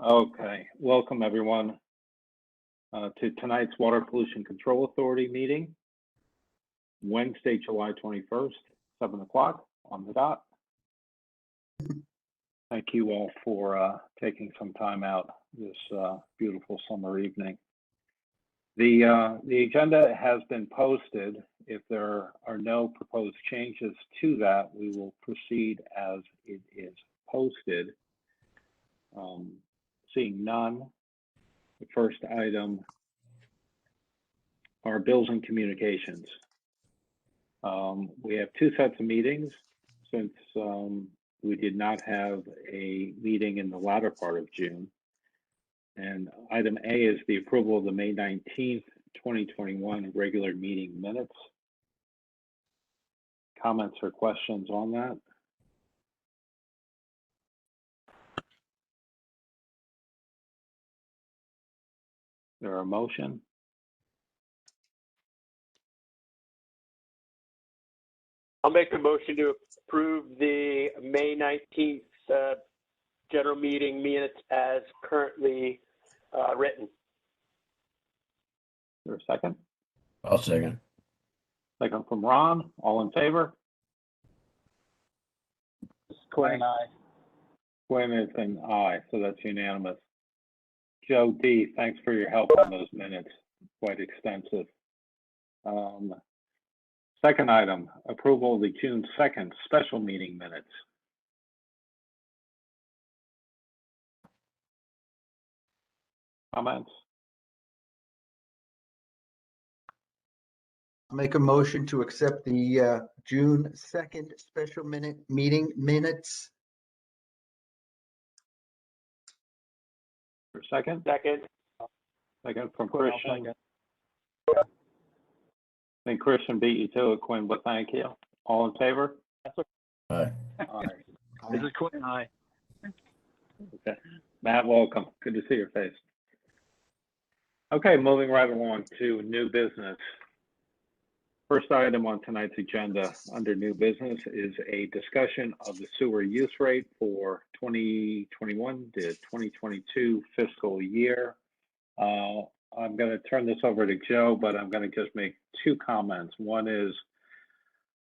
Okay, welcome everyone to tonight's Water Pollution Control Authority meeting, Wednesday, July 21st, 7 o'clock on the dot. Thank you all for taking some time out this beautiful summer evening. The agenda has been posted. If there are no proposed changes to that, we will proceed as it is posted. Seeing none, the first item are bills and communications. We have two sets of meetings since we did not have a meeting in the latter part of June. And item A is the approval of the May 19th, 2021 regular meeting minutes. Comments or questions on that? There a motion? I'll make a motion to approve the May 19th general meeting minutes as currently written. Is there a second? I'll second. Second from Ron. All in favor? Quinn, aye. Quinn is an aye, so that's unanimous. Joe D, thanks for your help on those minutes. Quite extensive. Second item, approval of the June 2nd special meeting minutes. Comments? I'll make a motion to accept the June 2nd special meeting minutes. For a second? Second. Second from Christian. I think Christian beat you to it, Quinn, but thank you. All in favor? Aye. Aye. This is Quinn, aye. Okay. Matt, welcome. Good to see your face. Okay, moving right along to new business. First item on tonight's agenda under new business is a discussion of the sewer use rate for 2021 to 2022 fiscal year. I'm going to turn this over to Joe, but I'm going to just make two comments. One is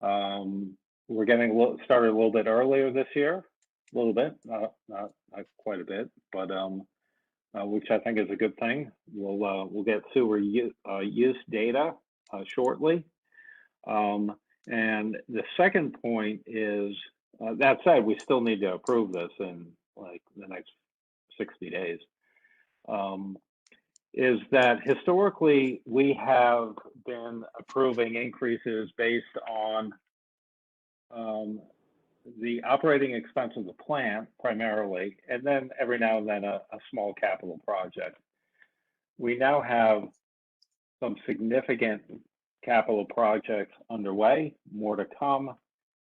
we're getting started a little bit earlier this year, a little bit, not quite a bit, but which I think is a good thing. We'll get sewer use data shortly. And the second point is, that said, we still need to approve this in like the next 60 days. Is that historically we have been approving increases based on the operating expense of the plant primarily, and then every now and then a small capital project. We now have some significant capital projects underway, more to come.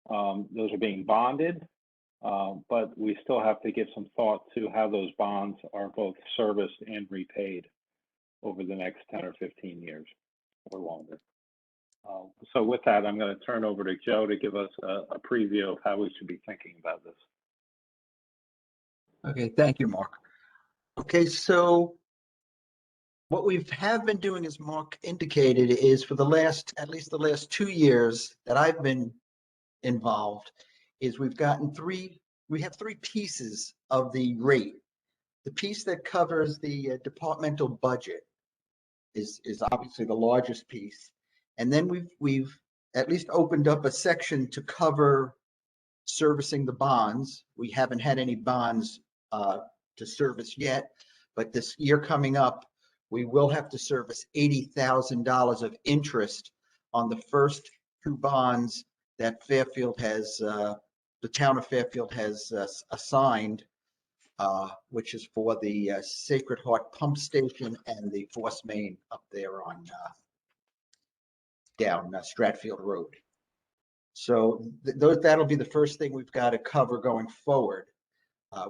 Those are being bonded, but we still have to give some thought to how those bonds are both serviced and repaid over the next 10 or 15 years or longer. So with that, I'm going to turn over to Joe to give us a preview of how we should be thinking about this. Okay, thank you, Mark. Okay, so what we have been doing, as Mark indicated, is for at least the last 2 years that I've been involved, is we have three pieces of the rate. The piece that covers the departmental budget is obviously the largest piece. And then we've at least opened up a section to cover servicing the bonds. We haven't had any bonds to service yet, but this year coming up, we will have to service $80,000 of interest on the first two bonds that Fairfield has, the town of Fairfield has assigned, which is for the Sacred Heart Pump Station and the Force Main up there on down Stratfield Road. So that'll be the first thing we've got to cover going forward.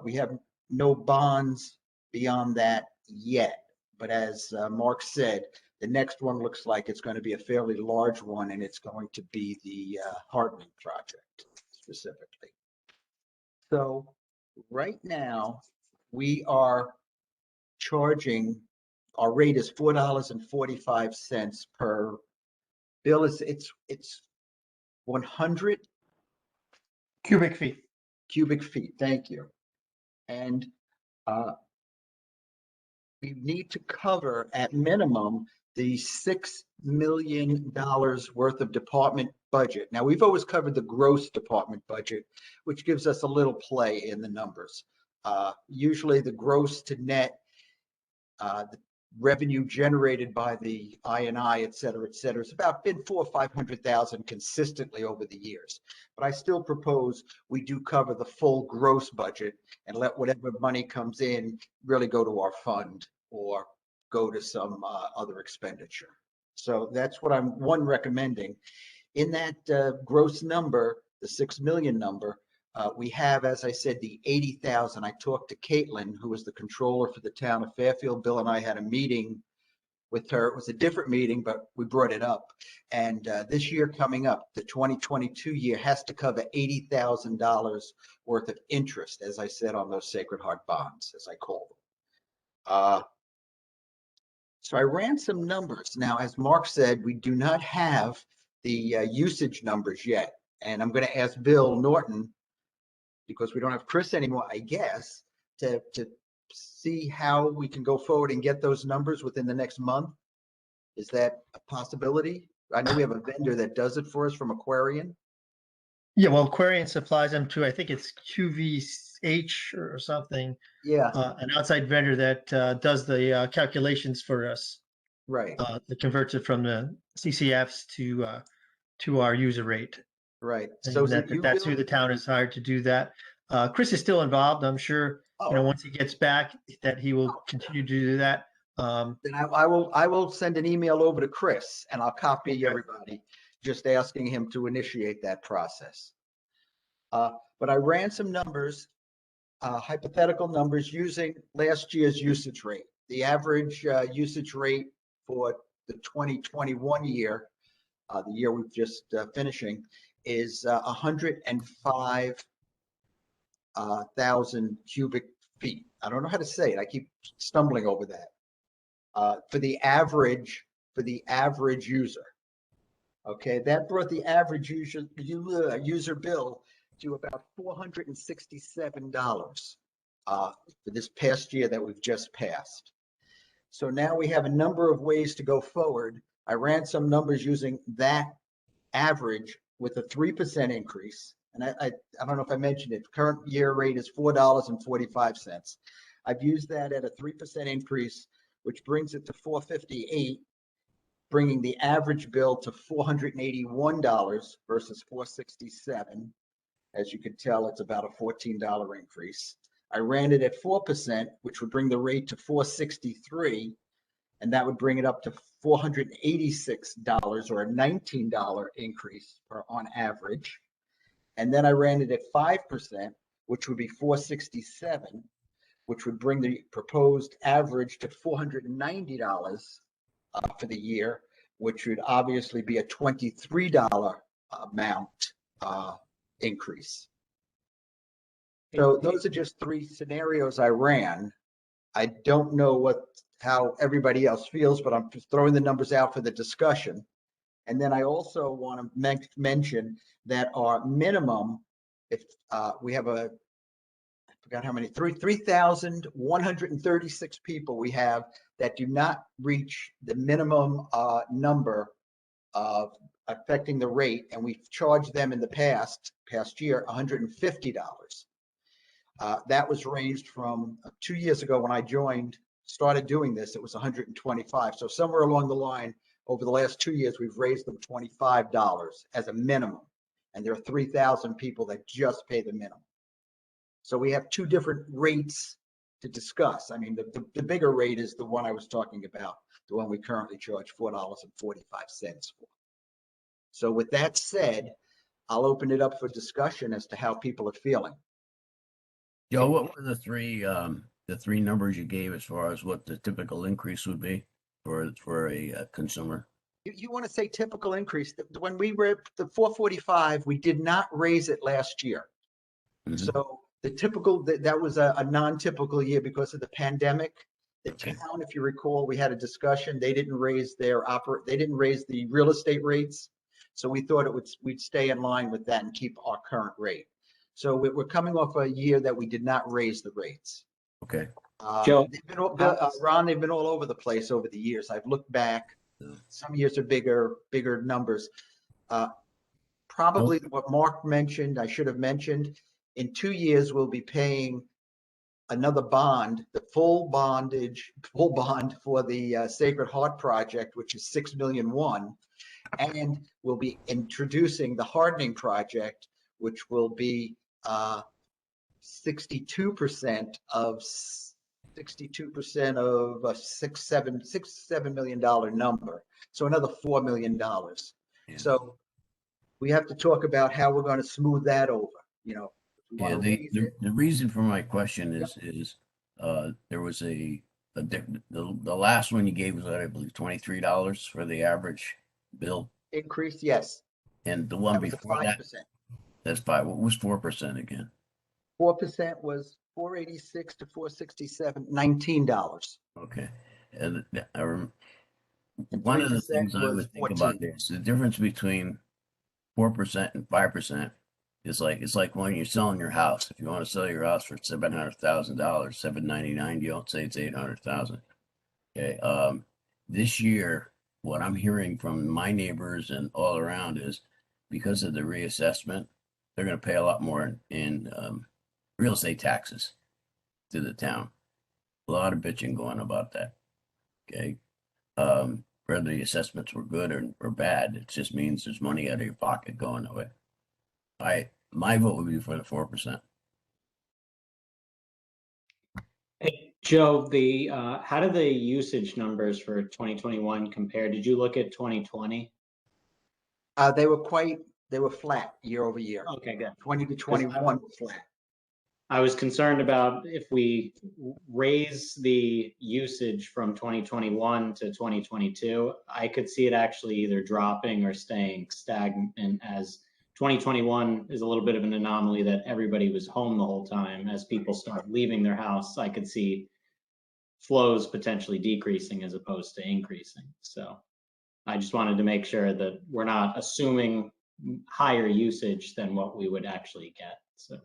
We have no bonds beyond that yet, but as Mark said, the next one looks like it's going to be a fairly large one, and it's going to be the Hartman project specifically. So right now we are charging, our rate is $4.45 per bill. It's 100 Cubic feet. cubic feet. Thank you. And we need to cover at minimum the $6 million worth of department budget. Now, we've always covered the gross department budget, which gives us a little play in the numbers. Usually the gross to net, the revenue generated by the I&I, et cetera, it's about been 400,000 or 500,000 consistently over the years. But I still propose we do cover the full gross budget and let whatever money comes in really go to our fund or go to some other expenditure. So that's what I'm recommending. In that gross number, the 6 million number, we have, as I said, the 80,000. I talked to Caitlin, who was the controller for the town of Fairfield. Bill and I had a meeting with her. It was a different meeting, but we brought it up. And this year coming up, the 2022 year has to cover $80,000 worth of interest, as I said, on those Sacred Heart bonds, as I call them. So I ran some numbers. Now, as Mark said, we do not have the usage numbers yet. And I'm going to ask Bill Norton, because we don't have Chris anymore, I guess, to see how we can go forward and get those numbers within the next month. Is that a possibility? I know we have a vendor that does it for us from Aquarian. Yeah, well, Aquarian supplies them to, I think it's QVH or something, Yeah, an outside vendor that does the calculations for us. right, That converts it from the CCFs to our user rate. right. And So is it you, that's who Bill? the town has hired to do that. Chris is still involved. I'm sure, Oh, once he gets back, that he will continue to do that. then I will send an email over to Chris and I'll copy Okay. everybody, just asking him to initiate that process. But I ran some numbers, hypothetical numbers using last year's usage rate. The average usage rate for the 2021 year, the year we've just finishing, is 105,000 cubic feet. I don't know how to say it. I keep stumbling over that. For the average user. Okay, that brought the average user bill to about $467 for this past year that we've just passed. So now we have a number of ways to go forward. I ran some numbers using that average with a 3% increase. And I don't know if I mentioned it, current year rate is $4.45. I've used that at a 3% increase, which brings it to $458, bringing the average bill to $481 versus $467. As you can tell, it's about a $14 increase. I ran it at 4%, which would bring the rate to $463, and that would bring it up to $486 or a $19 increase on average. And then I ran it at 5%, which would be $467, which would bring the proposed average to $490 for the year, which would obviously be a $23 amount increase. So those are just three scenarios I ran. I don't know how everybody else feels, but I'm just throwing the numbers out for the discussion. And then I also want to mention that our minimum, if we have I forgot how many, 3,136 people we have that do not reach the minimum number of affecting the rate, and we've charged them in the past year $150. That was raised from 2 years ago when I started doing this, it was 125. So somewhere along the line, over the last 2 years, we've raised them $25 as a minimum. And there are 3,000 people that just pay the minimum. So we have two different rates to discuss. I mean, the bigger rate is the one I was talking about, the one we currently charge $4.45 for. So with that said, I'll open it up for discussion as to how people are feeling. Joe, what were the three numbers you gave as far as what the typical increase would be for a consumer? You want to say typical increase? When we were at the 445, we did not raise it last year. Mhm. So the typical, that was a non-typical year because of the pandemic. The Okay. town, if you recall, we had a discussion, they didn't raise they didn't raise the real estate rates. So we thought we'd stay in line with that and keep our current rate. So we're coming off a year that we did not raise the rates. Okay. Joe, They've been Ron, they've been all over the place over the years. I've looked back. Yeah. Some years are bigger numbers. Probably what Mark mentioned, I should have mentioned, in 2 years, we'll be paying another bond, the full bond for the Sacred Heart project, which is 6,000,001. And we'll be introducing the hardening project, which will be 62% of a $7 million number. So another $4 million. Yeah. So we have to talk about how we're going to smooth that over, you know. We Yeah, wanna raise it. the reason for my question is there was the last one you gave was, I believe, $23 for the average bill, Increase, yes. and the one That was a before that, 5%. that's 5. What was 4% again? 4% was 486 to 467, $19. Okay, and one of the 3% things I was would think 14. about this, the difference between 4% and 5% is it's like when you're selling your house. If you want to sell your house for $700,000, $799, you don't say it's 800,000. Okay. This year, what I'm hearing from my neighbors and all around is because of the reassessment, they're going to pay a lot more in real estate taxes to the town. A lot of bitching going about that. Okay. Whether the assessments were good or bad, it just means there's money out of your pocket going away. My vote would be for the 4%. hey, Joe, how do the usage numbers for 2021 compare? Did you look at 2020? They were flat year over year. Okay, good. 20 to 21 were flat. I was concerned about if we raise the usage from 2021 to 2022, I could see it actually either dropping or staying stagnant, as 2021 is a little bit of an anomaly that everybody was home the whole time. As people start leaving their house, I could see flows potentially decreasing as opposed to increasing. So I just wanted to make sure that we're not assuming higher usage than what we would actually get. So.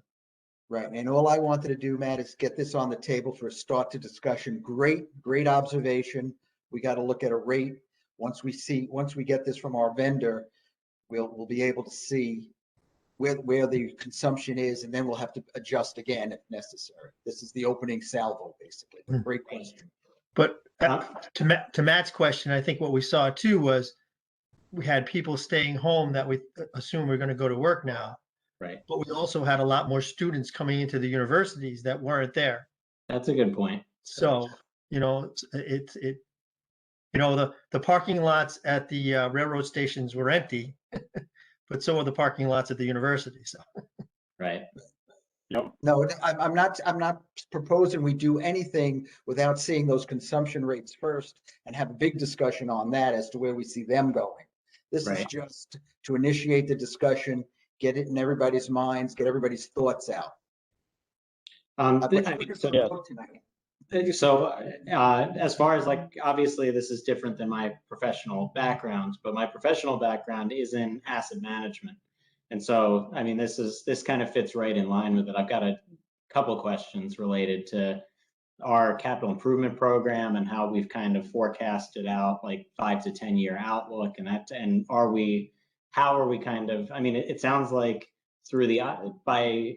Right. And all I wanted to do, Matt, is get this on the table for a start to discussion. Great observation. We got to look at a rate. Once we get this from our vendor, we'll be able to see where the consumption is, and then we'll have to adjust again if necessary. This is the opening salvo, basically. Great question. But to Matt's question, I think what we saw too was we had people staying home that we assume we're going to go to work now. Right. But we also had a lot more students coming into the universities that weren't there. That's a good point. So, you know, the parking lots at the railroad stations were empty, but so were the parking lots at the university. So. Right. No, I'm not proposing we do anything without seeing those consumption rates first and have a big discussion on that as to where we see them going. This is just to initiate the discussion, get it in everybody's minds, get everybody's thoughts out. So as far as obviously this is different than my professional background, but my professional background is in asset management. And so, I mean, this kind of fits right in line with it. I've got a couple questions related to our capital improvement program and how we've kind of forecasted out 5 to 10 year outlook, and how are we kind of, I mean, it sounds like through by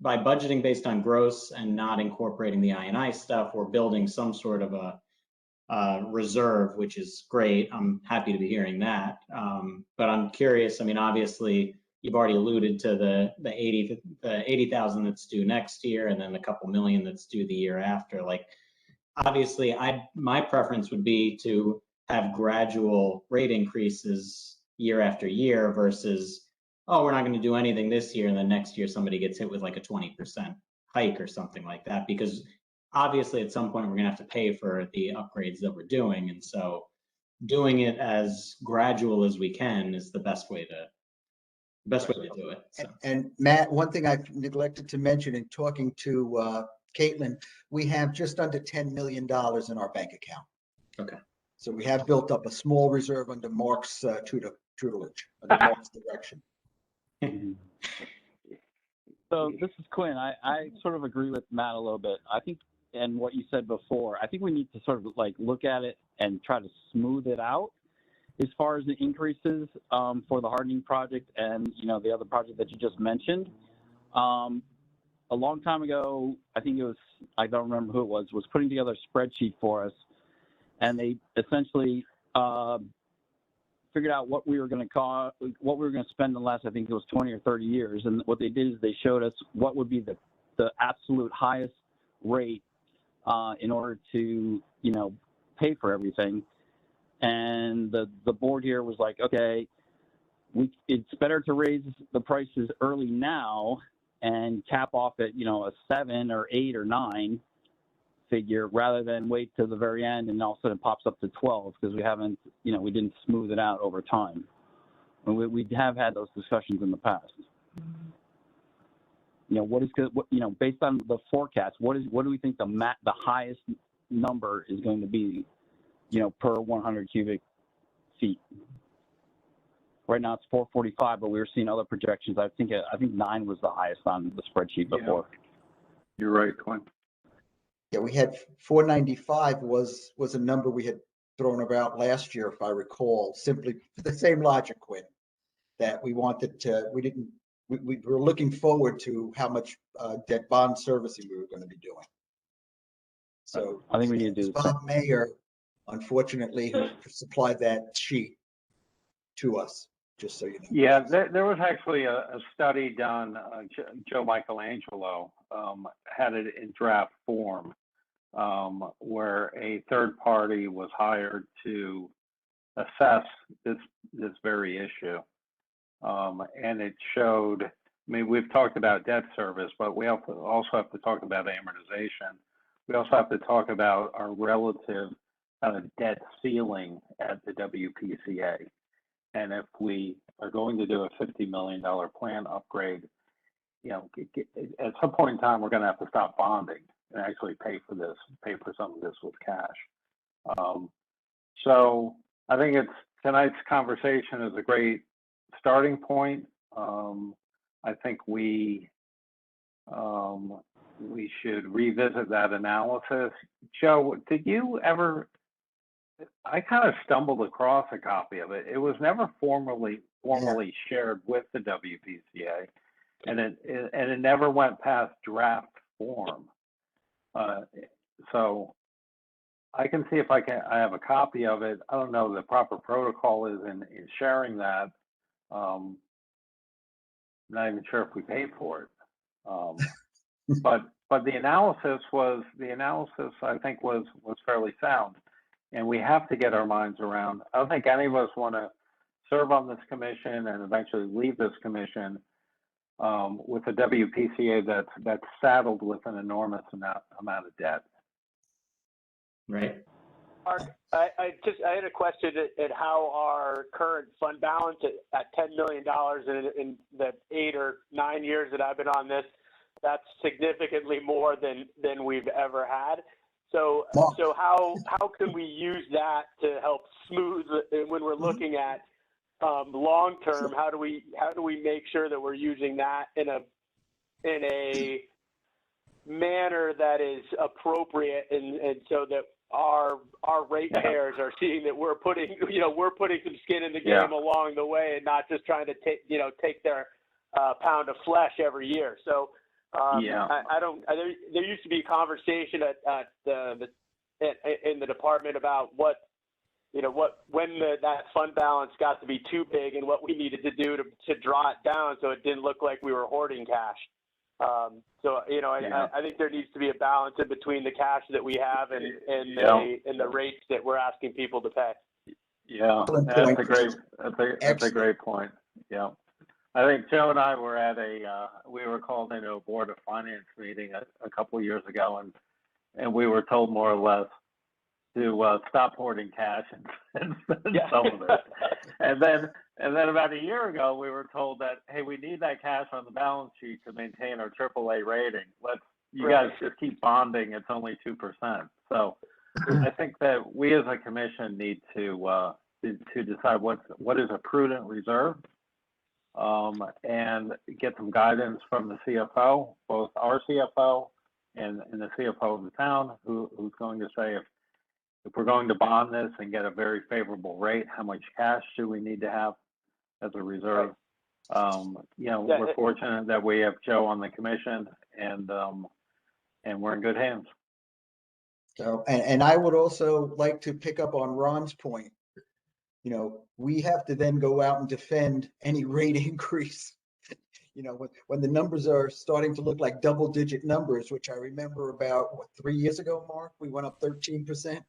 budgeting based on gross and not incorporating the I&I stuff, we're building some sort of a reserve, which is great. I'm happy to be hearing that. But I'm curious, I mean, obviously you've already alluded to the 80,000 that's due next year, and then the couple million that's due the year after. Obviously my preference would be to have gradual rate increases year after year versus, oh, we're not going to do anything this year, and then next year somebody gets hit with a 20% hike or something like that, because obviously at some point we're going to have to pay for the upgrades that we're doing. And so doing it as gradual as we can is the best way to do it. So. And Matt, one thing I've neglected to mention in talking to Caitlin, we have just under $10 million in our bank account. Okay. So we have built up a small reserve under Mark's tutelage, under Mark's direction. So this is Quinn. I sort of agree with Matt a little bit. I think, and what you said before, I think we need to sort of like look at it and try to smooth it out as far as the increases for the hardening project and, you know, the other project that you just mentioned. A long time ago, I think it was, I don't remember who it was putting together a spreadsheet for us, and they essentially figured out what we were going to what we were going to spend in the last, I think it was 20 or 30 years. And what they did is they showed us what would be the absolute highest rate in order to, you know, pay for everything. And the board here was like, okay, it's better to raise the prices early now and cap off at, you know, a 7 or 8 or 9 figure rather than wait till the very end and all of a sudden it pops up to 12 because we haven't, you know, we didn't smooth it out over time. And we have had those discussions in the past. You know, what is good, you know, based on the forecast, what do we think the highest number is going to be, you know, per 100 cubic feet? Right now it's 445, but we were seeing other projections. I think 9 was the highest on the spreadsheet before. Yeah. You're right, Quinn. Yeah, we had 495 was a number we had thrown about last year, if I recall, simply for the same logic, Quinn, that we wanted to, we were looking forward to how much debt bond servicing we were going to be doing. So I think we need to do the same. Bob Mayer, unfortunately, who supplied that sheet to us, just so you know. Yeah, there was actually a study done, Joe Michelangelo had it in draft form, where a third party was hired to assess this very issue. And it showed, I mean, we've talked about debt service, but we also have to talk about amortization. We also have to talk about our relative kind of debt ceiling at the WPCA. And if we are going to do a $50 million plan upgrade, you know, at some point in time, we're going to have to stop bonding and actually pay for some of this with cash. So I think tonight's conversation is a great starting point. I think we should revisit that analysis. Joe, did you ever? I kind of stumbled across a copy of it. It was never formally shared with the WPCA, and it never went past draft form. So I can see if I have a copy of it. I don't know the proper protocol is in sharing that. Not even sure if we paid for it. But the analysis I think was fairly sound. And we have to get our minds around. I don't think any of us want to serve on this commission and eventually leave this commission with a WPCA that's saddled with an enormous amount of debt. Right. Mark, I had a question at how our current fund balance at $10 million in the 8 or 9 years that I've been on this, that's significantly more than we've ever had. So how can we use that to help smooth when we're looking at long term? How do we make sure that we're using that in a manner that is appropriate and so that our ratepayers are seeing that we're putting some skin in the game along the way and not just trying to take their pound of flesh every year. So. There used to be a conversation in the department about when that fund balance got to be too big and what we needed to do to draw it down so it didn't look like we were hoarding cash. I think there needs to be a balance in between the cash that we have and the rates that we're asking people to pay. Yeah, that's a great point. Yeah. I think Joe and I were we were called into a Board of Finance meeting a couple of years ago, and we were told more or less to stop hoarding cash and spend some of it. And then about a year ago, we were told that, hey, we need that cash on the balance sheet to maintain our AAA rating. you Right. guys just keep bonding, it's only 2%. So I think that we as a commission need to decide what is a prudent reserve, and get some guidance from the CFO, both our CFO and the CFO of the town, who's going to say if we're going to bond this and get a very favorable rate, how much cash do we need to have as a reserve? Yeah, We're fortunate that we have Joe on the commission, and we're in good hands. So, and I would also like to pick up on Ron's point. We have to then go out and defend any rate increase. When the numbers are starting to look like double-digit numbers, which I remember about, 3 years ago, Mark, we went up 13%.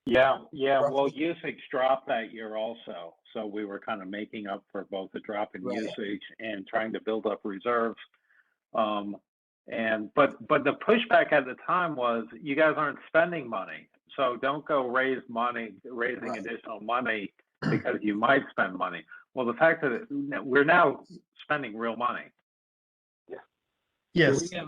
Yeah. Well, Roughly. usage dropped that year also, so we were kind of making up for both the drop in Right. usage and trying to build up reserves. But the pushback at the time was, you guys aren't spending money, so don't go raising Right. additional money because you might spend money. Well, the fact that we're now spending real money. Yes. To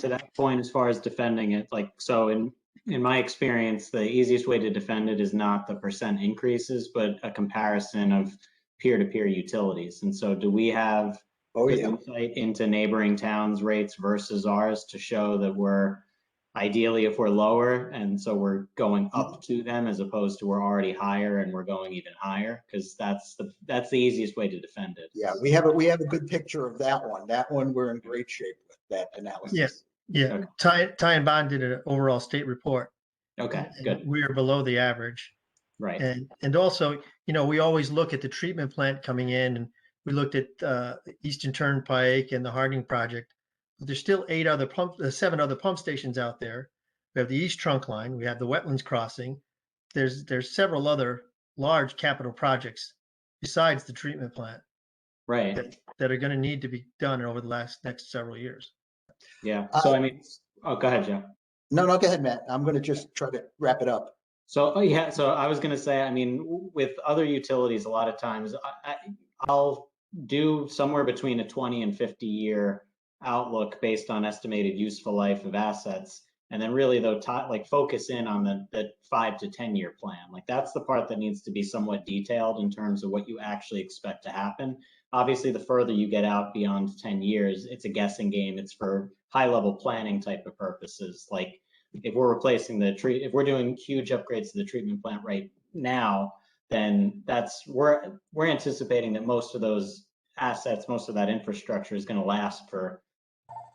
that point, as far as defending it, so in my experience, the easiest way to defend it is not the percent increases, but a comparison of peer-to-peer utilities. And so do we have insight into neighboring towns' rates versus ours to show that we're ideally, if we're lower, and so we're going up to them as opposed to we're already higher and we're going even higher? Because that's the easiest way to defend it. Yeah, we have a good picture of that one. That one, we're in great shape with that analysis. Yeah. Ty and Bond did an overall state report. Okay, and good. We are below the average. Right. And also, we always look at the treatment plant coming in, and we looked at Eastern Turnpike and the Harding project. But there's still 7 other pump stations out there. We have the East Trunk Line. We have the Wetlands Crossing. There's several other large capital projects besides the treatment plant Right. that are going to need to be done over the next several years. Yeah. So go ahead, Joe. No, go ahead, Matt. I'm going to just try to wrap it up. So I was going to say, with other utilities, a lot of times I'll do somewhere between a 20 and 50 year outlook based on estimated useful life of assets. And then really though, focus in on the 5 to 10 year plan. That's the part that needs to be somewhat detailed in terms of what you actually expect to happen. Obviously, the further you get out beyond 10 years, it's a guessing game. It's for high level planning type of purposes. Like if we're replacing if we're doing huge upgrades to the treatment plant right now, then we're anticipating that most of those assets, most of that infrastructure is going to last for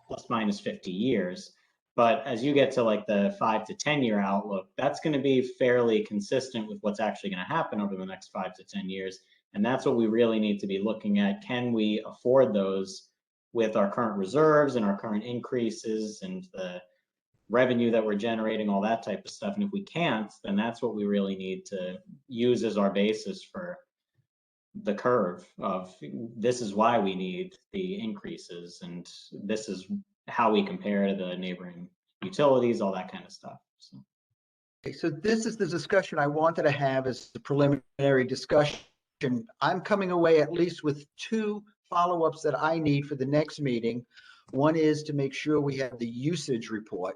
plus minus 50 years. But as you get to the 5 to 10 year outlook, that's going to be fairly consistent with what's actually going to happen over the next 5 to 10 years. And that's what we really need to be looking at. Can we afford those with our current reserves and our current increases and the revenue that we're generating, all that type of stuff? And if we can't, then that's what we really need to use as our basis for the curve of this is why we need the increases and this is how we compare to the neighboring utilities, all that kind of stuff. So. Okay, so this is the discussion I wanted to have as the preliminary discussion. I'm coming away at least with 2 follow-ups that I need for the next meeting. One is to make sure we have the usage report.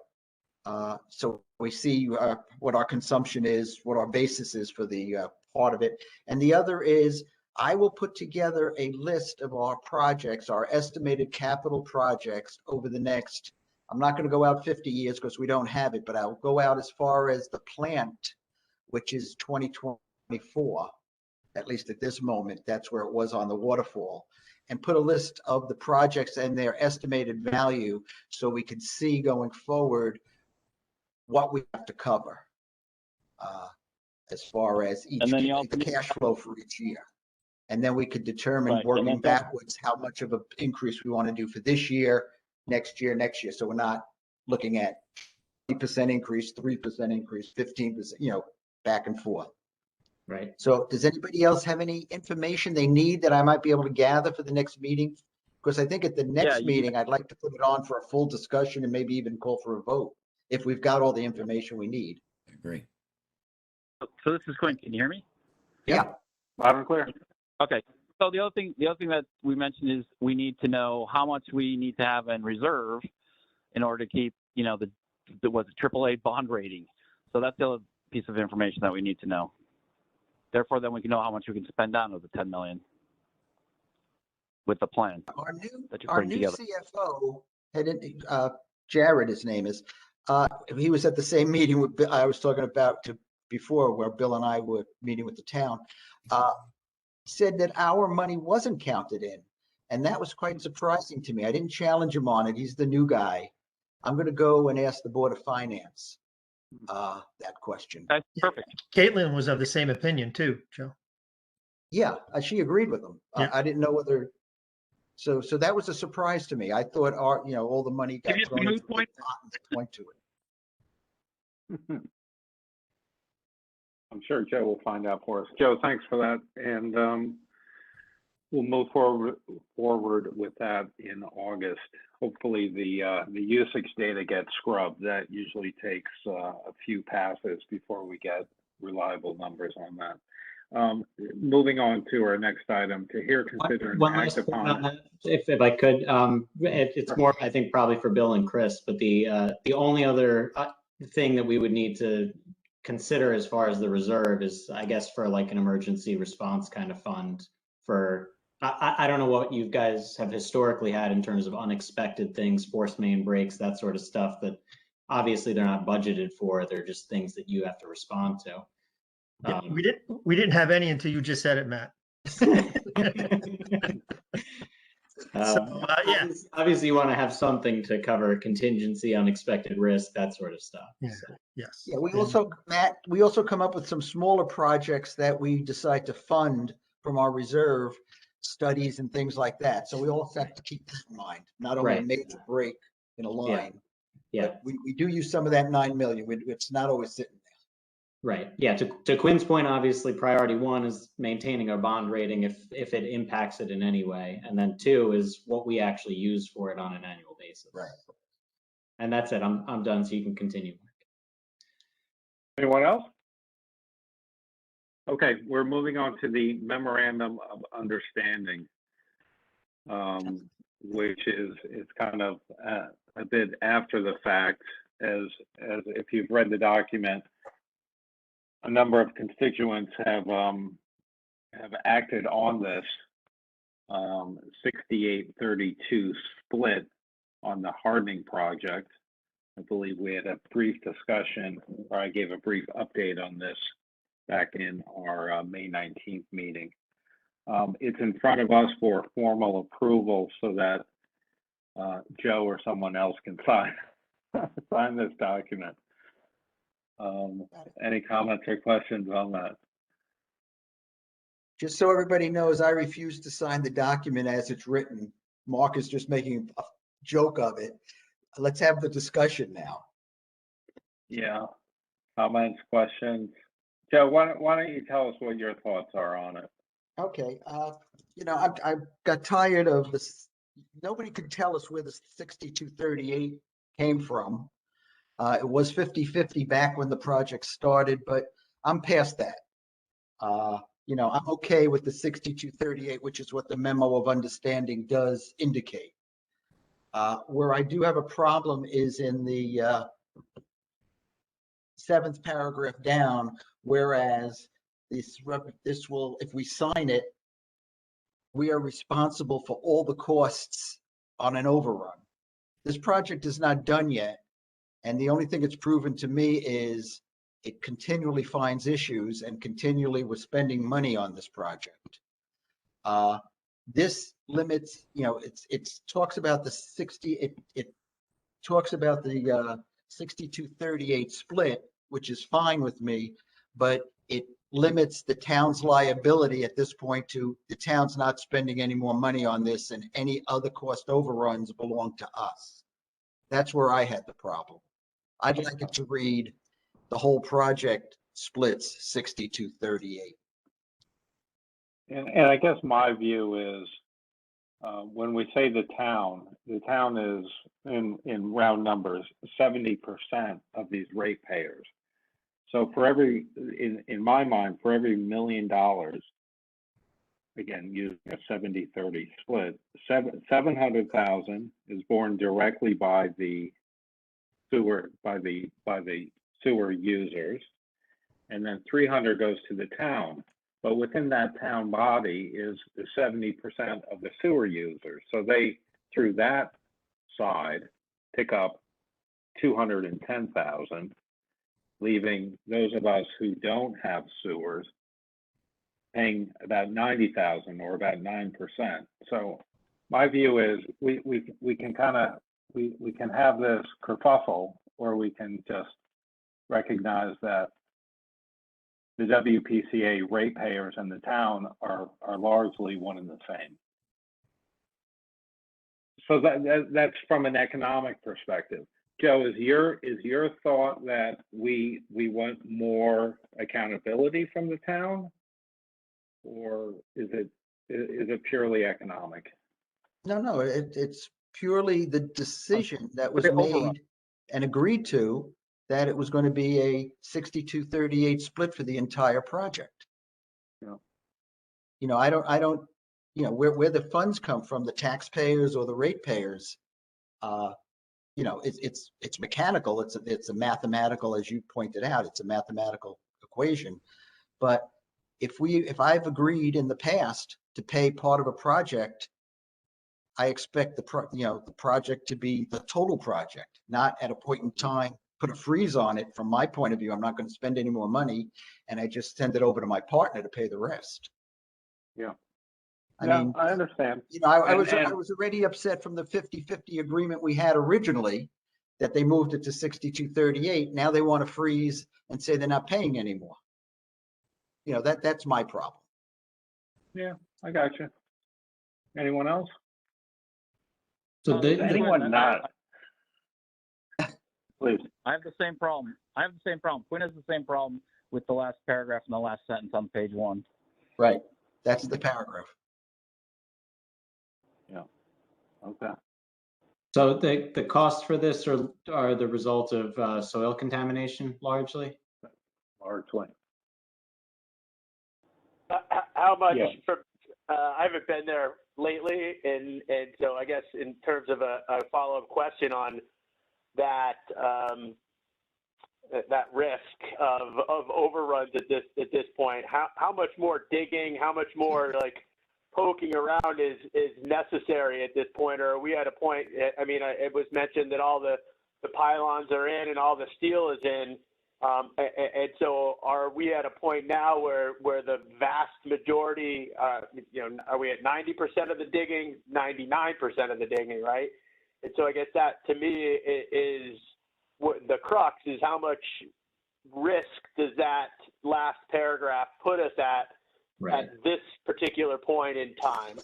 So we see what our consumption is, what our basis is for the part of it. And the other is I will put together a list of our projects, our estimated capital projects over the next, I'm not going to go out 50 years because we don't have it, but I'll go out as far as the plant, which is 2024, at least at this moment. That's where it was on the waterfall, and put a list of the projects and their estimated value so we can see going forward what we have to cover as far as each the cash flow for each year. And then we could determine working backwards how much of an increase we want to do for this year, next year. So we're not looking at 20% increase, 3% increase, 15%, back and forth. Right. So does anybody else have any information they need that I might be able to gather for the next meeting? Because I think at the next meeting, I'd like to put it on for a full discussion and maybe even call for a vote if we've got all the information we need. I agree. So this is Quinn. Can you hear me? Yeah. Loud and clear. Okay. So the other thing that we mentioned is we need to know how much we need to have in reserve in order to keep, you know, the was it AAA bond rating. So that's the other piece of information that we need to know. Therefore, then we can know how much we can spend down of the 10 million with the plan that you're Our putting new together. CFO Jared, his name is, he was at the same meeting with, I was talking about before, where Bill and I were meeting with the town, said that our money wasn't counted in. And that was quite surprising to me. I didn't challenge him on it. He's the new guy. I'm going to go and ask the Board of Finance that question. That's perfect. Caitlin was of the same opinion too, Joe. Yeah, she agreed with him. Yeah. I didn't know whether, so that was a surprise to me. I thought all the money got Give you some thrown into moot points. the pot and point to it. I'm sure Joe will find out for us. Joe, thanks for that. And we'll move forward with that in August. Hopefully the usage data gets scrubbed. That usually takes a few passes before we get reliable numbers on that. Moving on to our next item, to hear, consider, and One act last point on upon. that, if I could, it's more, I think, probably for Bill and Chris, but the only other thing that we would need to consider as far as the reserve is, I guess, for like an emergency response kind of fund for, I don't know what you guys have historically had in terms of unexpected things, force main breaks, that sort of stuff that obviously they're not budgeted for. They're just things that you have to respond to. Yeah, we didn't have any until you just said it, Matt. Yeah. Obviously you want to have something to cover contingency, unexpected risk, that sort of stuff. Yeah. So, Yes. Yeah, we And- also, Matt, come up with some smaller projects that we decide to fund from our reserve studies and things like that. So we also have to keep that in mind, not only a Right. major break in a line. yeah, but we do use some of that 9 million. It's not always sitting right. Yeah, to Quinn's point, obviously priority one is maintaining our bond rating if it impacts it in any way. And then two is what we actually use for it on an annual basis. Right. And that's it. I'm done, so you can continue. Anyone else? Okay, we're moving on to the memorandum of understanding, which is kind of a bit after the fact, as if you've read the document, a number of constituents have acted on this 68-32 split on the hardening project. I believe we had a brief discussion, or I gave a brief update on this back in our May 19th meeting. It's in front of us for formal approval so that Joe or someone else can sign this document. Any comments or questions on that? Just so everybody knows, I refuse to sign the document as it's written. Mark is just making a joke of it. Let's have the discussion now. Yeah, comments, questions? Joe, why don't you tell us what your thoughts are on it? Okay, I got tired of this. Nobody could tell us where the 6238 came from. It was 50-50 back when the project started, but I'm past that. I'm okay with the 6238, which is what the memo of understanding does indicate. Where I do have a problem is in the 7th paragraph down, whereas this will, if we sign it, we are responsible for all the costs on an overrun. This project is not done yet. And the only thing it's proven to me is it continually finds issues and continually we're spending money on this project. This limits, it talks about the 60, it talks about the 6238 split, which is fine with me, but it limits the town's liability at this point to the town's not spending any more money on this, and any other cost overruns belong to us. That's where I had the problem. I'd like it to read the whole project splits 6238. And I guess my view is when we say the town is in round numbers 70% of these ratepayers. So for every, in my mind, for every $1 million, again using a 70-30 split, 700,000 is borne directly by the sewer by the sewer users, and then 300 goes to the town. But within that town body is 70% of the sewer users. So they, through that side, pick up 210,000, leaving those of us who don't have sewers paying about 90,000 or about 9%. So my view is we can kind of, we can have this kerfuffle, or we can just recognize that the WPCA ratepayers and the town are largely one and the same. So that's from an economic perspective. Joe, is your thought that we want more accountability from the town, or is it purely economic? No, it's purely the decision that was The overrun. made and agreed to, that it was going to be a 62-38 split for the entire project. Yeah. You know, I don't, you know, where the funds come from, the taxpayers or the ratepayers, you know, it's mechanical. It's a mathematical, as you pointed out, it's a mathematical equation. But if I've agreed in the past to pay part of a project, I expect the project to be the total project, not at a point in time, put a freeze on it. From my point of view, I'm not going to spend any more money, and I just send it over to my partner to pay the rest. Yeah. I Yeah, mean, I understand. you know, I And- was and- already upset from the 50-50 agreement we had originally, that they moved it to 62-38. Now they want to freeze and say they're not paying anymore. You know, that's my problem. Yeah, I got you. Anyone else? So Is the, anyone not? Please. I have the same problem. Quinn has the same problem with the last paragraph and the last sentence on page 1. Right. That's the paragraph. Okay. so the costs for this are the result of soil contamination largely. Largely. How much Yeah. I haven't been there lately, and so I guess in terms of a follow-up question on that, that risk of overruns at this point, how much more digging, how much more like poking around is necessary at this point? Or are we at a point, I mean, it was mentioned that all the pylons are in and all the steel is in. And so are we at a point now where the vast majority, you know, are we at 90% of the digging, 99% of the digging, right? And so I guess that to me is what the crux is. How much risk does that last paragraph put us at this particular point in time?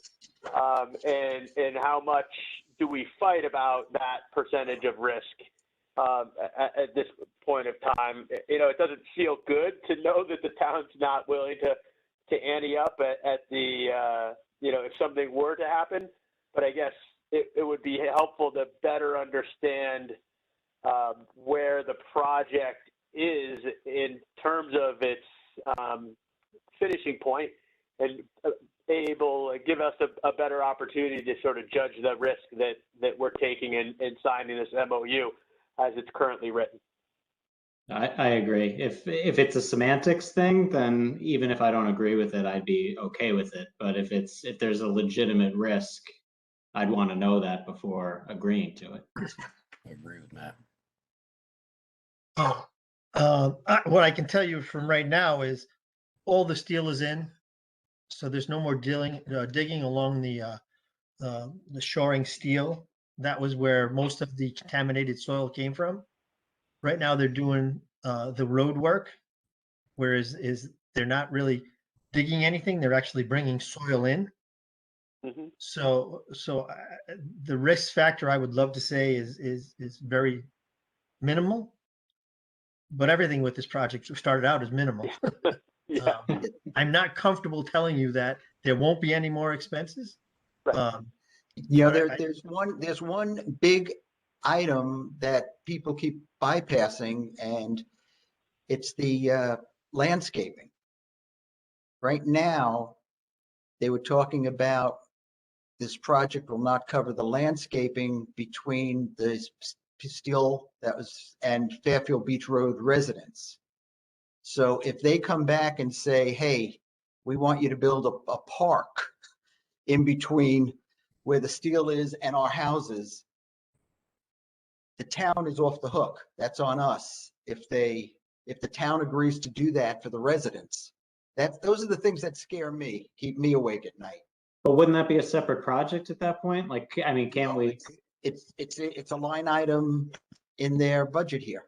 And how much do we fight about that percentage of risk at this point of time? You know, it doesn't feel good to know that the town's not willing to ante up at the, you know, if something were to happen. But I guess it would be helpful to better understand where the project is in terms of its finishing point, and give us a better opportunity to sort of judge the risk that we're taking in signing this MOU as it's currently written. I agree. If it's a semantics thing, then even if I don't agree with it, I'd be okay with it. But if there's a legitimate risk, I'd want to know that before agreeing to it. I agree with Matt. What I can tell you from right now is all the steel is in, so there's no more digging along the shoring steel. That was where most of the contaminated soil came from. Right now, they're doing the road work, whereas they're not really digging anything. They're actually bringing soil in. Mm-hmm. So the risk factor I would love to say is very minimal, but everything with this project started out as minimal. Yeah. I'm not comfortable telling you that there won't be any more expenses. Right. You know, But there's one big item that people keep bypassing, and it's the landscaping. Right now, they were talking about this project will not cover the landscaping between the steel and Fairfield Beach Road residents. So if they come back and say, hey, we want you to build a park in between where the steel is and our houses, the town is off the hook. That's on us. If the town agrees to do that for the residents, those are the things that scare me, keep me awake at night. But wouldn't that be a separate project at that point? Like, I mean, can't we? It's a line item in their budget here.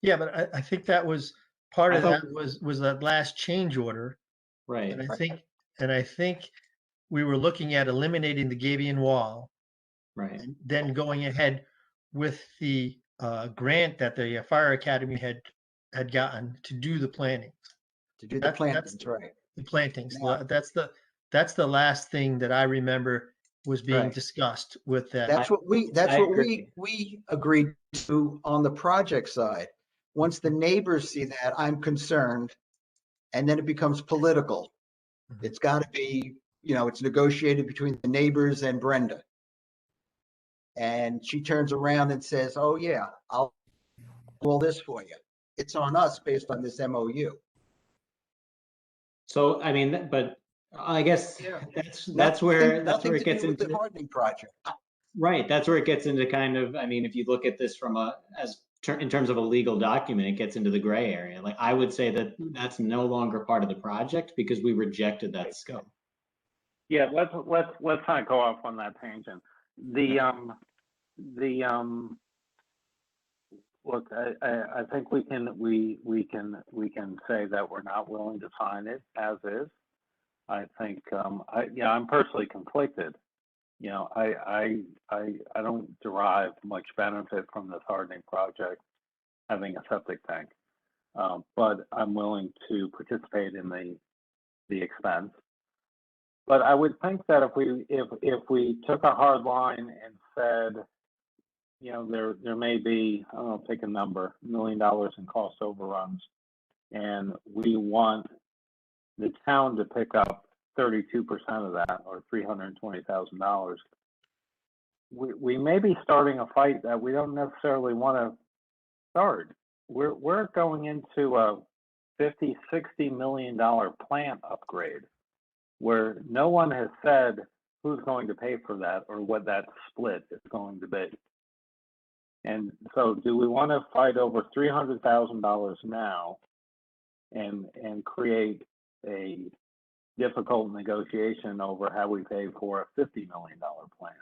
Yeah, but I think that was part I of thought- that was that last change order. Right. And I think we were looking at eliminating the Gabion wall Right. and then going ahead with the grant that the fire academy had gotten to do the planning, To do the That's- plantings, right? the plantings. Yeah. That's the last thing that I remember was being Right. discussed with that. That's what I agree. we agreed to on the project side. Once the neighbors see that, I'm concerned, and then it becomes political. Mhm. It's got to be, it's negotiated between the neighbors and Brenda. And she turns around and says, oh yeah, I'll do all this for you. It's on us based on this MOU. So, I mean, but I guess Yeah. that's where Nothing it to gets do with into the hardening project. right. That's where it gets into kind of. I mean, if you look at this from in terms of a legal document, it gets into the gray area. Like I would say that that's no longer part of the project because we rejected that scope. Yeah, let's not go off on that tangent. Look, I think we can say that we're not willing to sign it as is. I think I'm personally conflicted. I don't derive much benefit from this hardening project having a septic tank, but I'm willing to participate in the expense. But I would think that if we took a hard line and said, there may be, I don't know, pick a number, $1 million in cost overruns, and we want the town to pick up 32% of that, or $320,000. We may be starting a fight that we don't necessarily want to start. We're going into a $50-60 million plant upgrade, where no one has said who's going to pay for that or what that split is going to be. And so do we want to fight over $300,000 now and create a difficult negotiation over how we pay for a $50 million plan?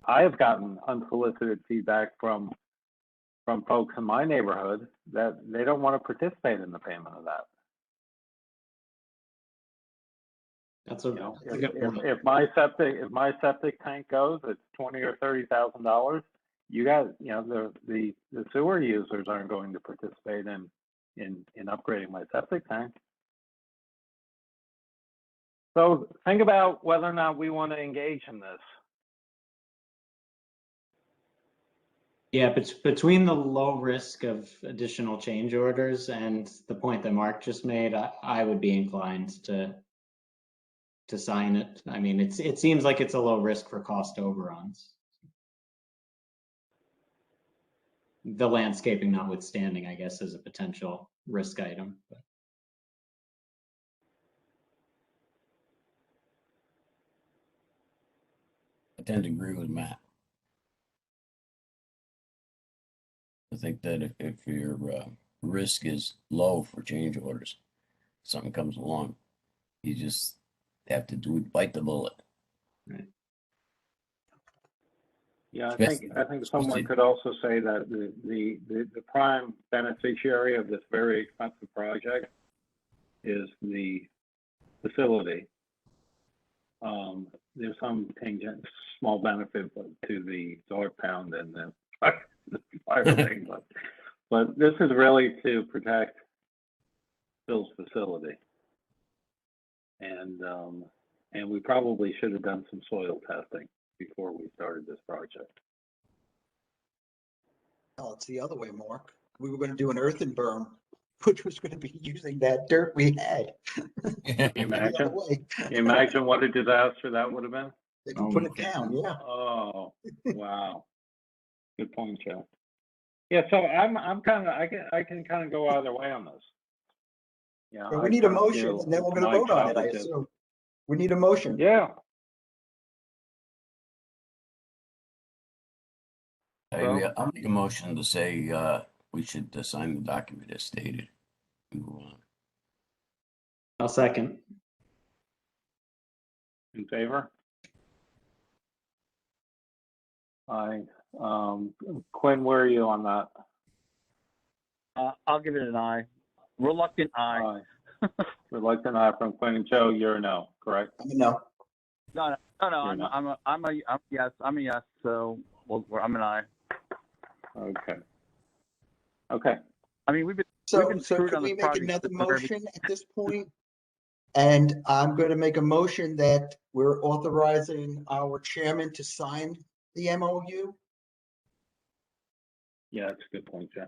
I have gotten unsolicited feedback from folks in my neighborhood that they don't want to participate in the payment of that. That's a good point. If my septic tank goes, it's $20,000 or $30,000. You guys, the sewer users aren't going to participate in upgrading my septic tank. So think about whether or not we want to engage in this. Yeah, but between the low risk of additional change orders and the point that Mark just made, I would be inclined to sign it. I mean, it seems like it's a low risk for cost overruns. The landscaping notwithstanding, I guess, is a potential risk item. But. I tend to agree with Matt. I think that if your risk is low for change orders, something comes along, you just have to bite the bullet. Right. Yeah, I think someone could also say that the prime beneficiary of this very expensive project is the facility. There's some tangent, small benefit to the dog pound and the fire thing, but this is really to protect Bill's facility. And we probably should have done some soil testing before we started this project. Oh, it's the other way, Mark. We were going to do an earthen berm, which was going to be using that dirt we had. Imagine what a disaster that would have been. They can Oh, put we it can't. down, yeah. Oh, wow. Good point, Joe. Yeah, so I'm kind of, I can kind of go either way on this. Yeah, So I we need a kinda motion feel and then we're it's gonna my vote on it, job I to just- assume. We need a motion. Yeah, I'll make a motion to say, we should sign the document as stated. Move on. I'll second. in favor? Aye. Quinn, where are you on that? I'll give it an aye. Reluctant aye. Aye. Reluctant aye from Quinn, and Joe, you're a no, correct? No, No, You're not. I'm a yes. I'm a yes. So I'm an aye. Okay. Okay, I mean, we've been so screwed could on we this make project another since the very motion at this point? And I'm gonna make a motion that we're authorizing our chairman to sign the MOU. yeah, that's a good point, Joe. Is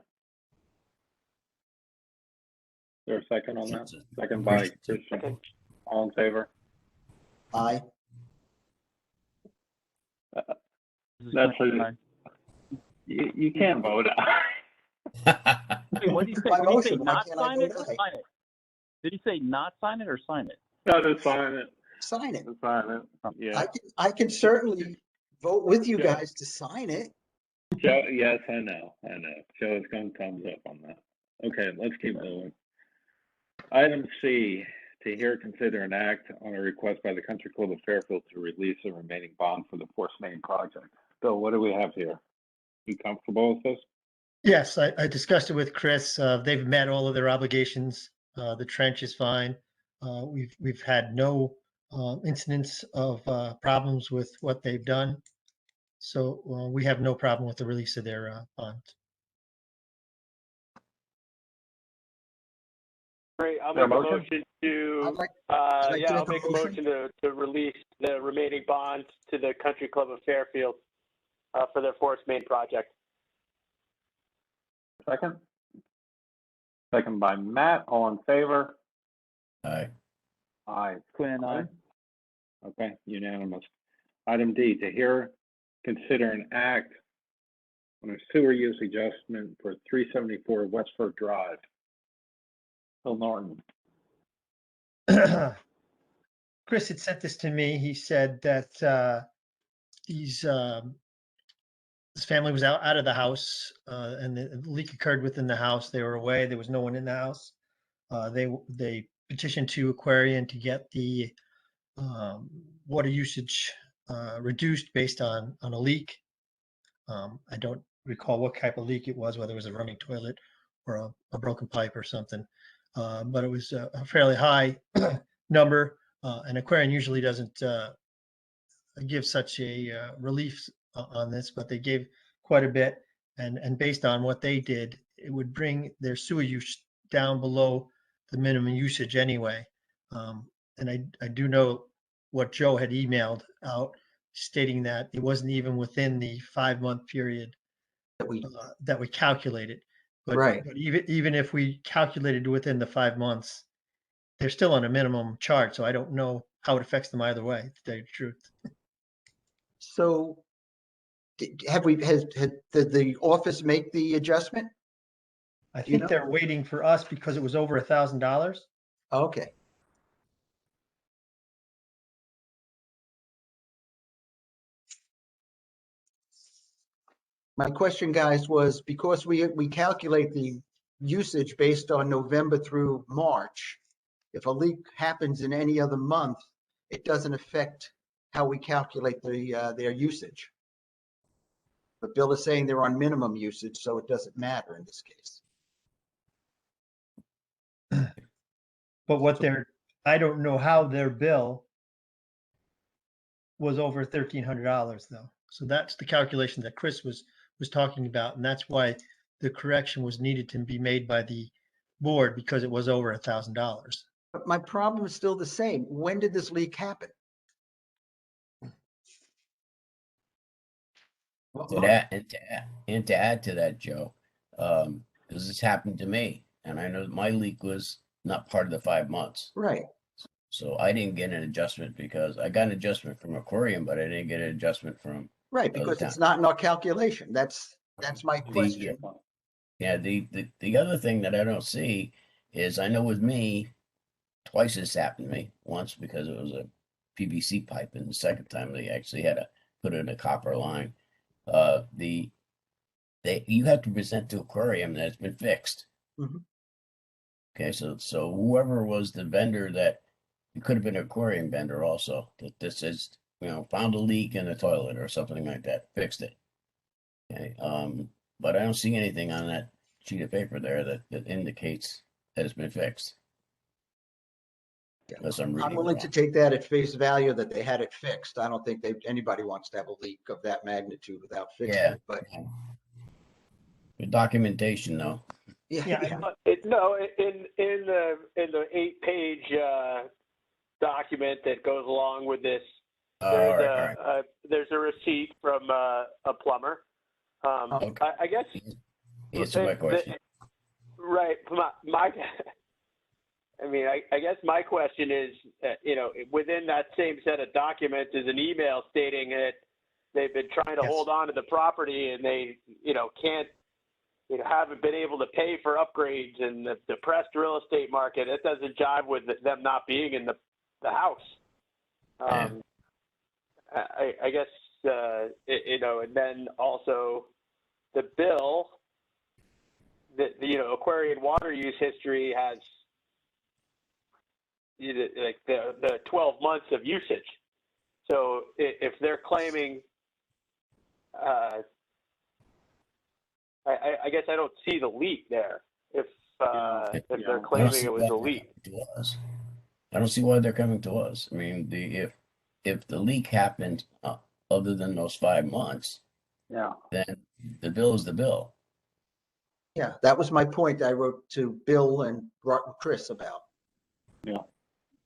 there a second on that? Second by Christian. All in favor? Aye. This is That's Quinn, a- aye. You can't vote. Wait, what did he say? My Did he say motion, why not can't I sign it vote or aye? sign it? Did he say not sign it or sign it? No, just sign it, Sign it. just sign it, yeah. I can certainly vote with you Yeah. guys to sign it. Joe, yes, I know. Joe's going thumbs up on that. Okay, let's keep going. Item C, to hear, consider, and act on a request by the Country Club of Fairfield to release the remaining bond for the Force Main project. Bill, what do we have here? You comfortable with this? Yes, I discussed it with Chris. They've met all of their obligations. The trench is fine. We've had no incidents of problems with what they've done. So we have no problem with the release of their bond. Great, I'll Is there make a a motion? motion to, I'd like to yeah, I'll make make a a motion to release the remaining bonds to the Country Club of Fairfield for their Forest Main project. Second? Second by Matt, all in favor? Aye. Aye. Quinn, aye. Okay, unanimous. Item D, to hear, consider, and act on a sewer use adjustment for 374 Westford Drive. Bill Norton. Chris had sent this to me. He said that this family was out of the house, and the leak occurred within the house. They were away. There was no one in the house. They petitioned to Aquarian to get the water usage reduced based on a leak. I don't recall what type of leak it was, whether it was a running toilet or a broken pipe or something. But it was a fairly high number, and Aquarian usually doesn't give such a relief on this, but they gave quite a bit. And based on what they did, it would bring their sewer use down below the minimum usage anyway. And I do know what Joe had emailed out stating that it wasn't even within the 5-month period that we calculated. But, Right. but even if we calculated within the 5 months, they're still on a minimum charge. So I don't know how it affects them either way, to tell you the truth. So did the office make the adjustment? I Do you think know? they're waiting for us because it was over $1,000. Okay. My question, guys, was because we calculate the usage based on November through March. If a leak happens in any other month, it doesn't affect how we calculate their usage. But Bill is saying they're on minimum usage, so it doesn't matter in this case. But I don't know how their bill was over $1,300 though. So that's the calculation that Chris was talking about. And that's why the correction was needed to be made by the board because it was over $1,000. But my problem is still the same. When did this leak happen? To that, and to add to that, Joe, because this happened to me, and I know my leak was not part of the 5 months. Right. So I didn't get an adjustment because I got an adjustment from Aquarium, but I didn't get an adjustment from Right, other because it's towns. not in our calculation. That's my question. Yeah, the other thing that I don't see is I know with me, twice this happened to me. Once because it was a PVC pipe, and the second time they actually had to put in a copper line. You have to present to Aquarium that it's been fixed. Mhm. Okay, so whoever was the vendor that it could have been an Aquarium vendor also that this is found a leak in the toilet or something like that, fixed it. Okay, but I don't see anything on that sheet of paper there that indicates that it's been fixed. Yeah. Unless I'm I'm reading it willing to wrong. take that at face value that they had it fixed. I don't think anybody wants to have a leak of that magnitude without fixing Yeah. it, but The documentation though. yeah, Yeah, yeah. No, in the 8-page document that goes along with this, All right. there's a receipt from a plumber. Okay. I guess Answer my question. right. I guess my question is, within that same set of documents is an email stating that they've been trying to Yes. hold on to the property and they, can't, haven't been able to pay for upgrades and the depressed real estate market. It doesn't jive with them not being in the house. Yeah. I guess, and then also the bill, the Aquarian water use history has like the 12 months of usage. So if they're claiming, I guess I don't see the leak there. If they're claiming it was a leak. I don't see why they're coming to us. I mean, if the leak happened other than those 5 months, Yeah. then the bill is the bill. Yeah, that was my point I wrote to Bill and Chris about. Yeah.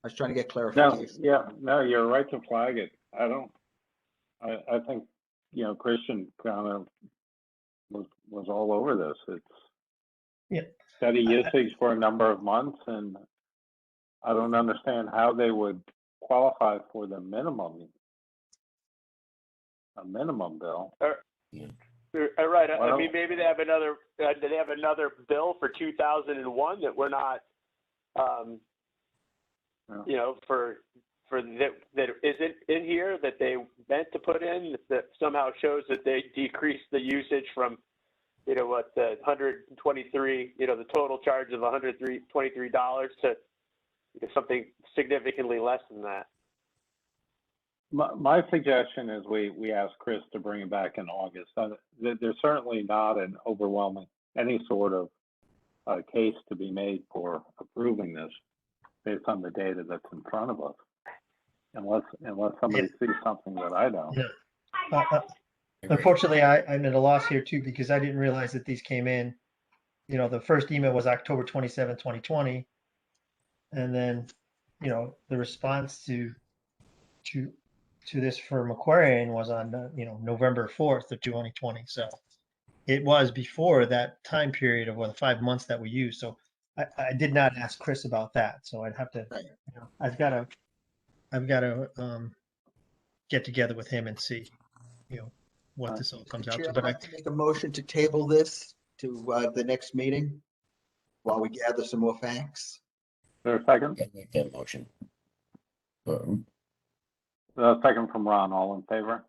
I was trying to get No, clarification. no, you're right to flag it. I think, Christian kind of was all over this. It's Yeah. steady usage for a number of months, and I don't understand how they would qualify for the minimum, a minimum bill. Right. Well, Maybe they have another bill for 2001 that we're not, that isn't in here that they meant to put in that somehow shows that they decreased the usage from, the 123, the total charge of $123 to something significantly less than that. My suggestion is we ask Chris to bring it back in August. There's certainly not an overwhelming, any sort of case to be made for approving this based on the data that's in front of us. Unless somebody sees something that I don't. Yeah. Unfortunately, I'm at a loss here too, because I didn't realize that these came in. The first email was October 27, 2020. And then, the response to this from Aquarian was on, November 4th of 2020. So it was before that time period of the 5 months that we used. So I did not ask Chris about that. So I'd have to, I've got to get together with him and see, what this all comes out Chair, to. I'd But like to make a motion to table this to the next meeting while we gather some more facts. Is there a second? Can't make that motion. But, Second from Ron, all in favor?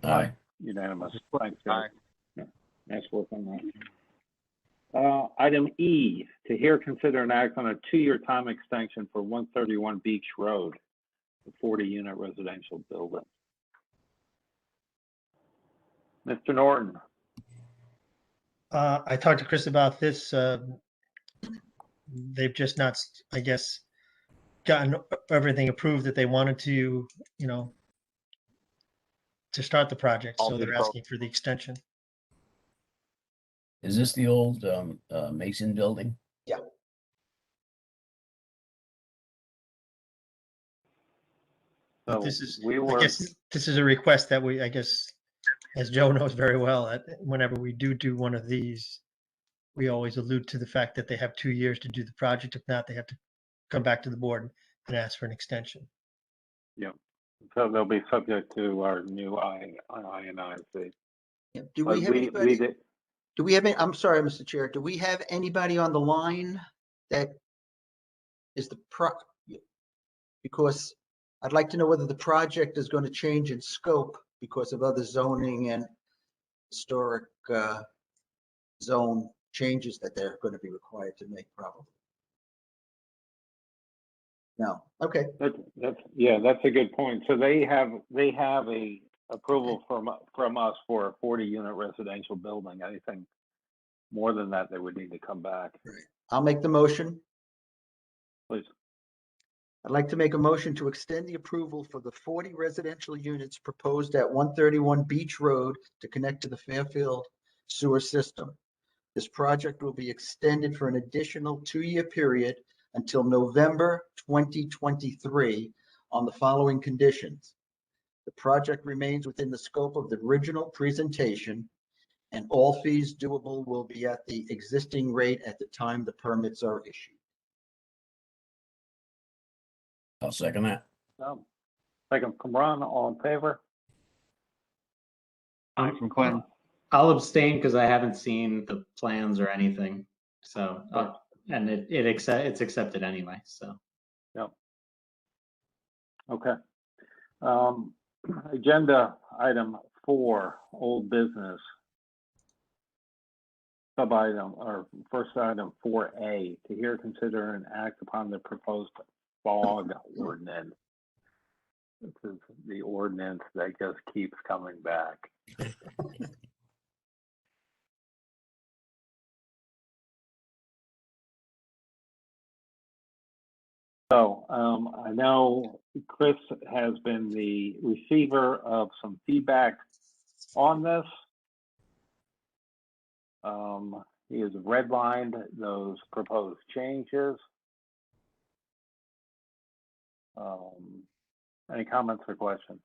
aye. Unanimous. Thanks, guys. Yeah, nice work on that. Item E, to hear, consider, and act on a 2-year time extension for 131 Beach Road, the 40-unit residential building. Mr. Norton. I talked to Chris about this. They've just not, I guess, gotten everything approved that they wanted to, to start the project. So they're asking for the extension. Is this the old Mason building? Yeah. But So this is, we I were, guess, this is a request that I guess, as Joe knows very well, that whenever we do one of these, we always allude to the fact that they have 2 years to do the project. If not, they have to come back to the board and ask for an extension. So they'll be subject to our new INIC. Yeah. Do But we have anybody? did- Do we have any, I'm sorry, Mr. Chair, do we have anybody on the line that is because I'd like to know whether the project is going to change in scope because of other zoning and historic zone changes that they're going to be required to make probably. No, okay, that's a good point. So they have a approval from us for a 40-unit residential building. Anything more than that, they would need to come back. I'll make the motion. Please. I'd like to make a motion to extend the approval for the 40 residential units proposed at 131 Beach Road to connect to the Fairfield sewer system. This project will be extended for an additional 2-year period until November 2023 on the following conditions. The project remains within the scope of the original presentation, and all fees doable will be at the existing rate at the time the permits are issued. I'll second that. Second from Ron, all in favor? From Quinn. I'll abstain because I haven't seen the plans or anything. So, and it's accepted anyway, so. Okay. Agenda item 4, old business. Sub-item, or first item 4A, to hear, consider, and act upon the proposed fog ordinance. This is the ordinance that just keeps coming back. So I know Chris has been the receiver of some feedback on this. He has redlined those proposed changes. Any comments or questions?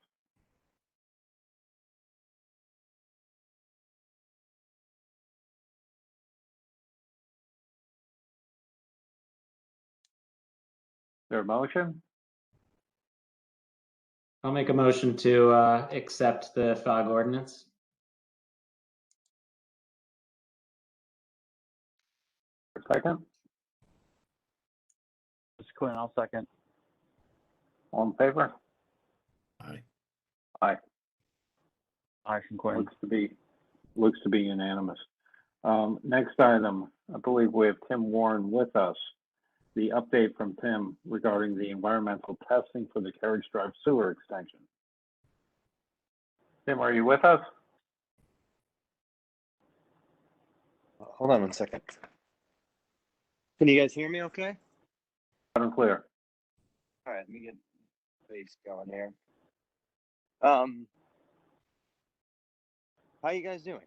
Is there a motion? I'll make a motion to accept the fog ordinance. Second? Mr. Quinn, I'll second. All in favor? Aye. Aye. Aye from Quinn. Looks to be unanimous. Next item, I believe we have Tim Warren with us. The update from Tim regarding the environmental testing for the Carriage Drive sewer extension. Tim, are you with us? Hold on one second. Can you guys hear me okay? Loud and clear. All right, let me get face going here. How you guys doing?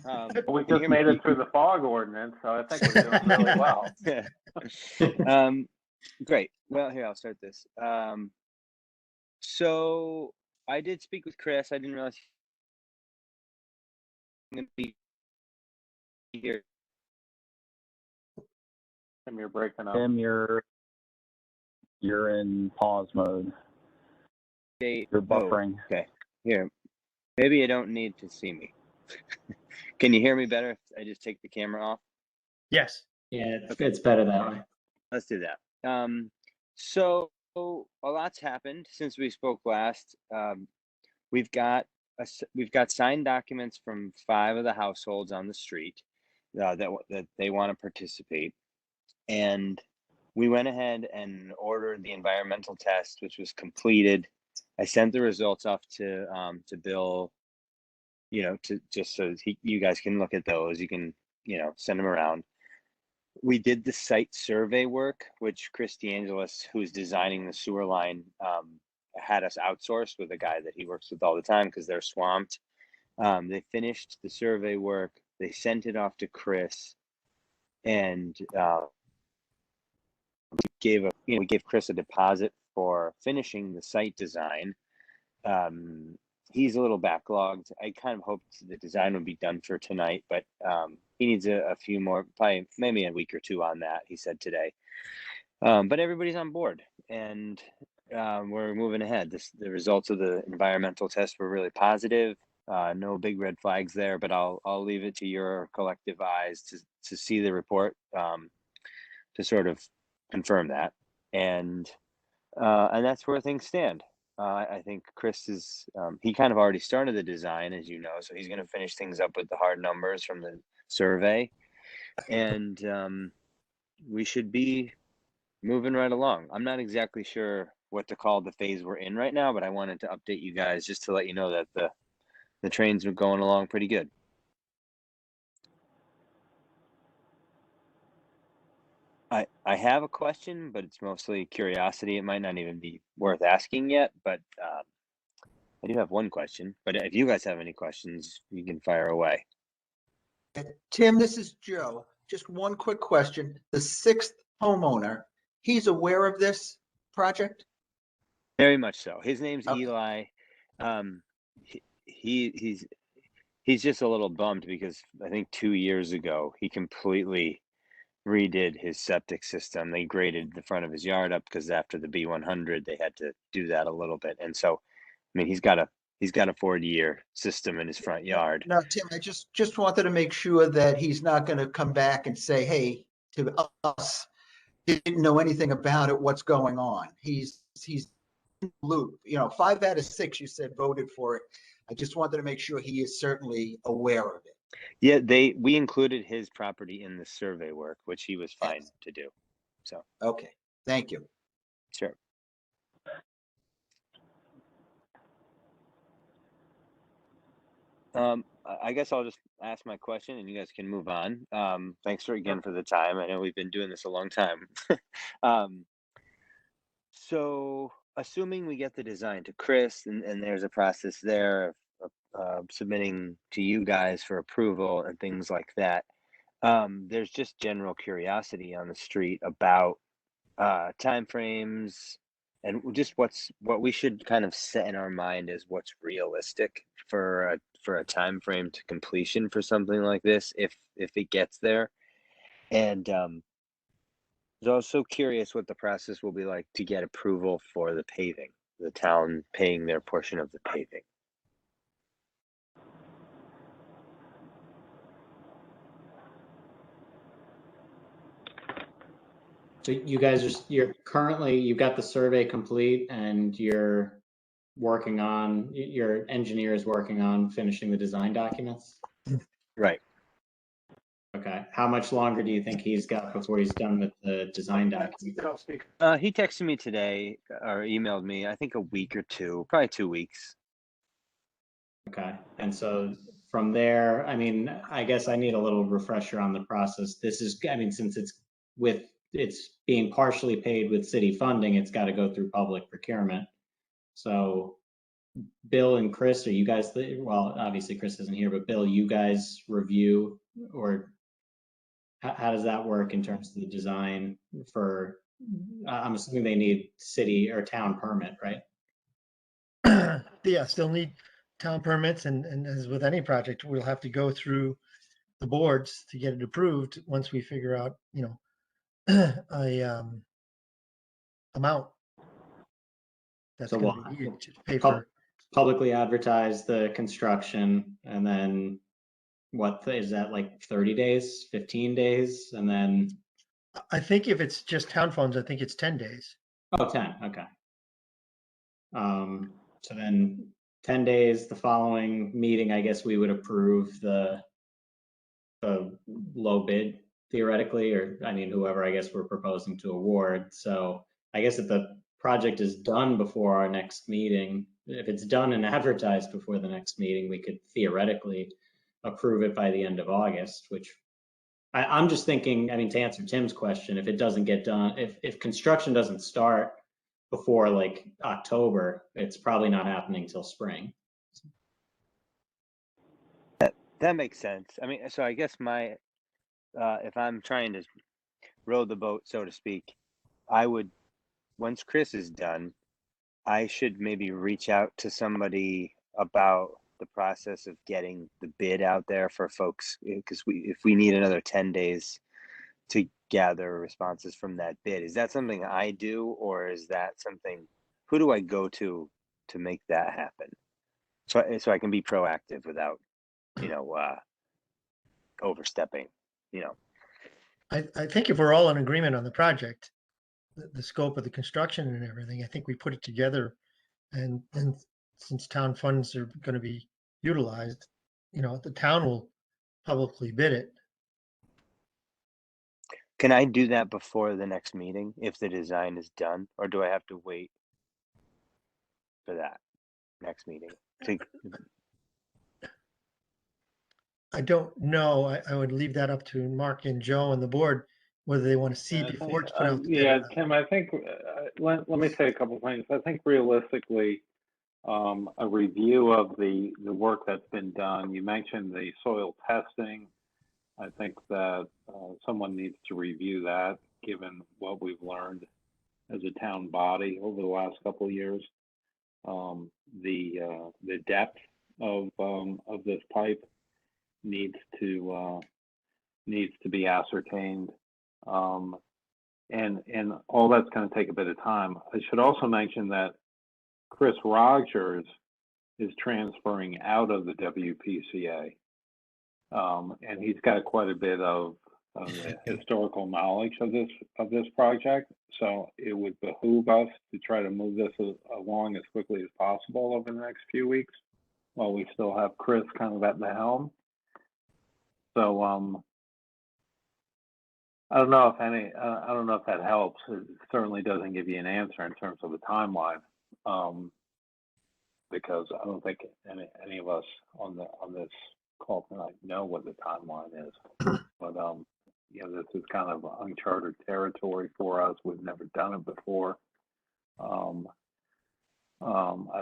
We can you just hear made me? it through the fog ordinance, so I think we're doing really well. Great. Well, here, I'll start this. So I did speak with Chris. I didn't realize he was going to be here. Tim, you're breaking up. Tim, you're in pause mode. You're buffering. Oh, okay. Here, maybe you don't need to see me. Can you hear me better if I just take the camera off? Yes. Yeah, it's better that way. Let's do that. So a lot's happened since we spoke last. We've got signed documents from 5 of the households on the street that they want to participate, and we went ahead and ordered the environmental test, which was completed. I sent the results off to Bill, to just so you guys can look at those. You can, send them around. We did the site survey work, which Chris DeAngelis, who's designing the sewer line, had us outsourced with a guy that he works with all the time because they're swamped. They finished the survey work. They sent it off to Chris, and we gave Chris a deposit for finishing the site design. He's a little backlogged. I kind of hoped the design would be done for tonight, but he needs a few more, probably maybe a week or 2 on that, he said today. But everybody's on board, and we're moving ahead. The results of the environmental test were really positive. No big red flags there, but I'll leave it to your collective eyes to see the report, to sort of confirm that, and that's where things stand. I think Chris is he kind of already started the design, as you know, so he's going to finish things up with the hard numbers from the survey, and we should be moving right along. I'm not exactly sure what to call the phase we're in right now, but I wanted to update you guys just to let you know that the trains are going along pretty good. I have a question, but it's mostly curiosity. It might not even be worth asking yet, but I do have one question. But if you guys have any questions, you can fire away. Tim, this is Joe. Just one quick question. The sixth homeowner, he's aware of this project? Very much so. His name's Okay. Eli. He's just a little bummed because I think 2 years ago he completely redid his septic system. They graded the front of his yard up because after the B100 they had to do that a little bit. And so, I mean, he's got a 40-year system in his front yard. No, Tim, I just wanted to make sure that he's not going to come back and say, hey, to us, he didn't know anything about it, what's going on. He's in the loop. 5 out of 6, you said, voted for it. I just wanted to make sure he is certainly aware of it. Yeah, we included his property in the survey work, which he was fine to do. So, Okay, thank you. sure. I guess I'll just ask my question and you guys can move on. Thanks again for the time. I know we've been doing this a long time. So assuming we get the design to Chris and there's a process there of submitting to you guys for approval and things like that, there's just general curiosity on the street about timeframes and just what we should kind of set in our mind as what's realistic for a time frame to completion for something like this, if it gets there. And I was also curious what the process will be like to get approval for the paving, the town paying their portion of the paving. So you guys you've got the survey complete and your engineer is working on finishing the design documents? Right. Okay. How much longer do you think he's got before he's done with the design documents? He texted me today or emailed me, I think a week or two, probably 2 weeks. Okay. And so from there, I mean, I guess I need a little refresher on the process. Since it's being partially paid with city funding, it's got to go through public procurement. So Bill and Chris, are you guys, well, obviously Chris isn't here, but Bill, you guys review, or how does that work in terms of the design for, I'm assuming they need city or town permit, right? Yeah, still need town permits, and as with any project, we'll have to go through the boards to get it approved once we figure out, a amount that's So going to be needed to pay for. Publicly advertise the construction, and then what is that, like 30 days, 15 days, and then? I think if it's just town funds, I think it's 10 days. Oh, 10, okay. So then 10 days, the following meeting, I guess we would approve the low bid theoretically, or I mean, whoever I guess we're proposing to award. So I guess if the project is done before our next meeting, if it's done and advertised before the next meeting, we could theoretically approve it by the end of August, which I'm just thinking, I mean, to answer Tim's question, if it doesn't get done, if construction doesn't start before like October, it's probably not happening till spring. That makes sense. I mean, so I guess my if I'm trying to row the boat, so to speak, I would, once Chris is done, I should maybe reach out to somebody about the process of getting the bid out there for folks, because if we need another 10 days to gather responses from that bid. Is that something I do, or is that something, who do I go to make that happen? So I can be proactive without, overstepping, I think if we're all in agreement on the project, the scope of the construction and everything, I think we put it together. And since town funds are going to be utilized, the town will publicly bid it. Can I do that before the next meeting if the design is done, or do I have to wait for that next meeting? I don't know. I would leave that up to Mark and Joe and the board, whether they want to see I think, before it's put out the bid. yeah, or not. Tim, I think, let me say a couple things. I think realistically, a review of the work that's been done, you mentioned the soil testing. I think that someone needs to review that, given what we've learned as a town body over the last couple of years. The depth of this pipe needs to be ascertained, and all that's going to take a bit of time. I should also mention that Chris Rogers is transferring out of the WPCA, and he's got quite a bit of historical knowledge of this project. So it would behoove us to try to move this along as quickly as possible over the next few weeks, while we still have Chris kind of at the helm. So I don't know if that helps. It certainly doesn't give you an answer in terms of the timeline, because I don't think any of us on this call tonight know what the timeline is. But this is kind of uncharted territory for us. We've never done it before. I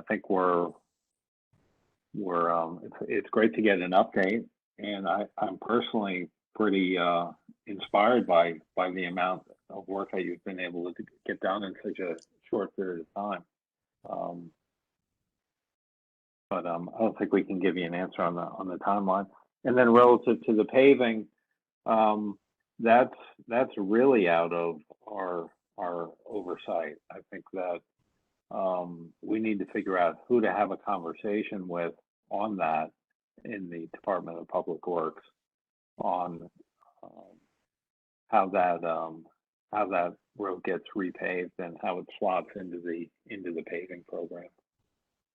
think it's great to get an update, and I'm personally pretty inspired by the amount of work that you've been able to get done in such a short period of time. But I don't think we can give you an answer on the timeline. And then relative to the paving, that's really out of our oversight. I think that we need to figure out who to have a conversation with on that in the Department of Public Works on how that road gets repaved and how it slots into the paving program.